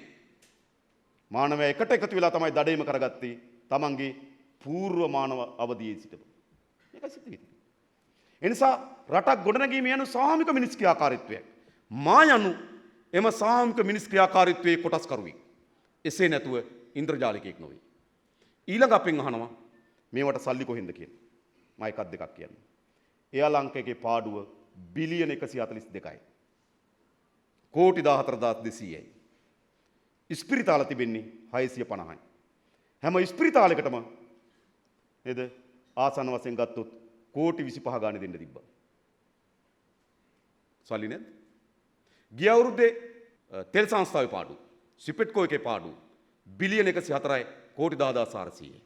මානවයා එකට එකතු වෙලා තමයි දඩේම කරගත්තේ තමන්ගේ పూర్ව මානව අවධියේ සිටම. මේක සිද්ධ වෙන්නේ. ඒ නිසා රටක් ගොඩනැගීම යනු සාමූහික මිනිස් ක්‍රියාකාරීත්වයක්. මා යනු එම සාමූහික මිනිස් ක්‍රියාකාරීත්වයේ කොටස්කරුවෙක්. එසේ නැතුව ඉන්ද්‍රජාලිකයෙක් නොවේ. ඊළඟ අපෙන් අහනවා මේවට සල්ලි කොහෙන්ද කියලා. මම එකක් දෙකක් කියන්නේ. එයා ලංකේගේ පාඩුව බිලියන 142යි. කෝටි 14200යි. ඉස්පිරිතාල තිබෙන්නේ 650යි. හැම ඉස්පිරිතාලයකටම නේද ආසන්න වශයෙන් ගත්තොත් කෝටි 25 ගානේ දෙන්න තිබ්බා. සල්ලි නේද? ගිය අවුරුද්දේ තෙල් සංස්ථාවේ පාඩුව, සිපෙට්කෝ එකේ පාඩුව බිලියන 104යි කෝටි 10400යි.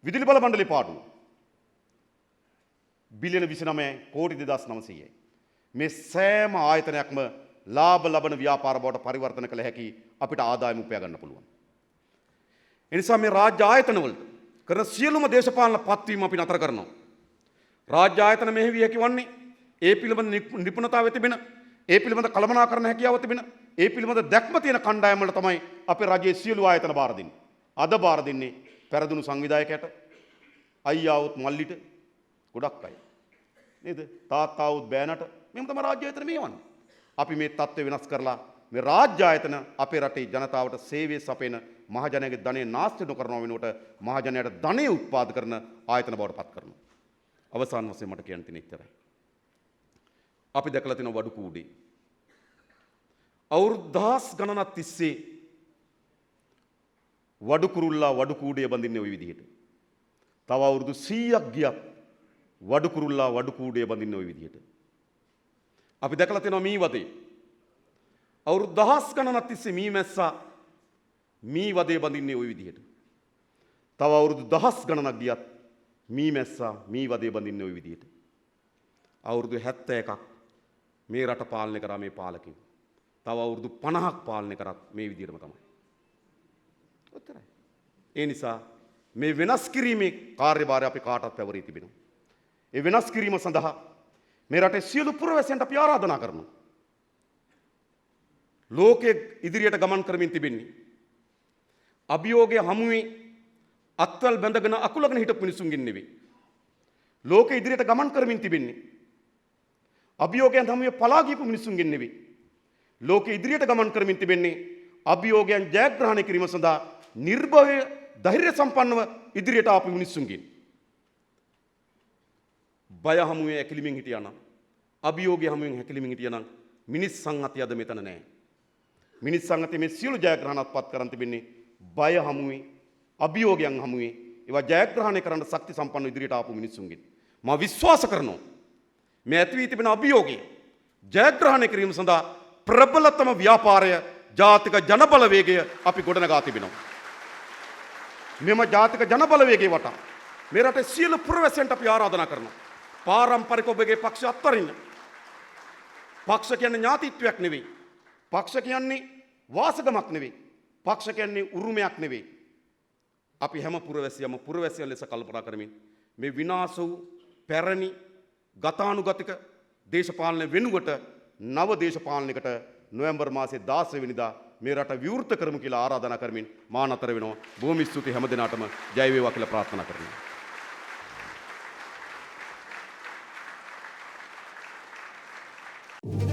විදුලි බල මණ්ඩලයේ පාඩුව බිලියන 29 කෝටි 2900යි. මේ සෑම ආයතනයක්ම ලාභ ලබන ව්‍යාපාර බවට පරිවර්තන කළ හැකි අපිට ආදායම උපයා ගන්න පුළුවන්. ඒ නිසා මේ රාජ්‍ය ආයතනවලට කරන සියලුම දේශපාලන පත්වීම අපි නතර කරනවා. රාජ්‍ය ආයතන මෙහෙවිය හැකි වන්නේ ඒ පිළිබඳ නිපුණතාවය තිබෙන, ඒ පිළිබඳ කළමනාකරණ හැකියාව තිබෙන, ඒ පිළිබඳ දැක්ම තියෙන කණ්ඩායම් වල තමයි අපේ රජයේ සියලු ආයතන බාර දෙන්නේ. අද බාර දෙන්නේ පෙරදුණු සංවිධායකයට, අයියාවුත් මල්ලිට, ගොඩක් අය. නේද? තාත්තාවුත් බෑනට මෙහෙම තමයි රාජ්‍ය ආයතන මේවන්නේ. අපි මේ තත්ත්වය වෙනස් කරලා මේ රාජ්‍ය ආයතන අපේ රටේ ජනතාවට සේවය සපයන මහජනයාගේ ධනෙ නාස්ති නොකරන වෙනුවට මහජනයාට ධනෙ උත්පාද කරන ආයතන බවට පත් කරනවා. අවසාන වශයෙන් මට කියන්න තියෙන ඉතරයි. අපි දැකලා තියෙන වඩු කූඩේ අවුරුදු දහස් ගණනක් තිස්සේ වඩු කුරුල්ලා වඩු කූඩේ බඳින්නේ ওই විදිහට. තව අවුරුදු 100ක් ගියත් වඩු කුරුල්ලා වඩු කූඩේ බඳින්නේ ওই විදිහට. අපි දැකලා තියෙනවා මී වදේ. අවුරුදු දහස් ගණනක් තිස්සේ මී මැස්සා මී වදේ බඳින්නේ ওই විදිහට. තව අවුරුදු දහස් ගණනක් ගියත් මී මැස්සා මී වදේ බඳින්නේ ওই විදිහට. අවුරුදු 71ක් මේ රට පාලනය කරා මේ පාලකයෝ. තව අවුරුදු 50ක් පාලනය කරත් මේ විදිහටම තමයි. ඔච්චරයි. ඒ නිසා මේ වෙනස් කිරීමේ කාර්යභාරය අපි කාටත් පැවරී තිබෙනවා. ඒ වෙනස් කිරීම සඳහා මේ රටේ සියලු පුරවැසියන්ට අපි ආරාධනා කරනවා. ලෝකයේ ඉදිරියට ගමන් කරමින් තිබෙන්නේ අභියෝගයේ හමුවේ අත්වල් බැඳගෙන අකුලගෙන හිටපු මිනිසුන්ගෙන් නෙවෙයි. ලෝකයේ ඉදිරියට ගමන් කරමින් තිබෙන්නේ අභියෝගයන් හමුවේ පලා ගියපු මිනිසුන්ගෙන් නෙවෙයි. ලෝකයේ ඉදිරියට ගමන් කරමින් තිබෙන්නේ අභියෝගයන් ජයග්‍රහණය කිරීම සඳහා නිර්භය ධෛර්ය සම්පන්නව ඉදිරියට ආපු මිනිසුන්ගෙන්. බය හමුවේ ඇකිලිමින් හිටියානම් අභියෝගය හමුවෙන් හැකිලිමින් හිටියානම් මිනිස් සංහතිය අද මෙතන නැහැ. මිනිස් සංහතිය මේ සියලු ජයග්‍රහණත් පත් කරන් තිබෙන්නේ බය හමුවේ අභියෝගයන් හමුවේ ඒවා ජයග්‍රහණය කරන්න ශක්ති සම්පන්න ඉදිරියට ආපු මිනිසුන්ගෙන්. මම විශ්වාස කරනවා මේ ඇති වී තිබෙන අභියෝගය ජයග්‍රහණය කිරීම සඳහා ප්‍රබලතම ව්‍යාපාරය ජාතික ජනබලවේගය අපි ගොඩනගා තිබෙනවා. මෙම ජාතික ජනබලවේගයේ වටා මේ රටේ සියලු පුරවැසියන්ට අපි ආරාධනා කරනවා. පාරම්පරික ඔබගේ පක්ෂ අත්තරින්න. පක්ෂ කියන්නේ ඥාතිත්වයක් නෙවෙයි. පක්ෂ කියන්නේ වාසගමක් නෙවෙයි. පක්ෂ කියන්නේ උරුමයක් නෙවෙයි. අපි හැම පුරවැසියන් ලෙස කල්පනා කරමින් මේ විනාශ වූ පැරණි ගතානුගතික දේශපාලන වෙනුවට නව දේශපාලනයකට නොවැම්බර් මාසයේ 16 වෙනිදා මේ රට විවෘත කරමු කියලා ආරාධනා කරමින් මා නතර වෙනවා. බොහොම ස්තුතියි හැම දිනාටම ජය වේවා කියලා ප්‍රාර්ථනා කරනවා. you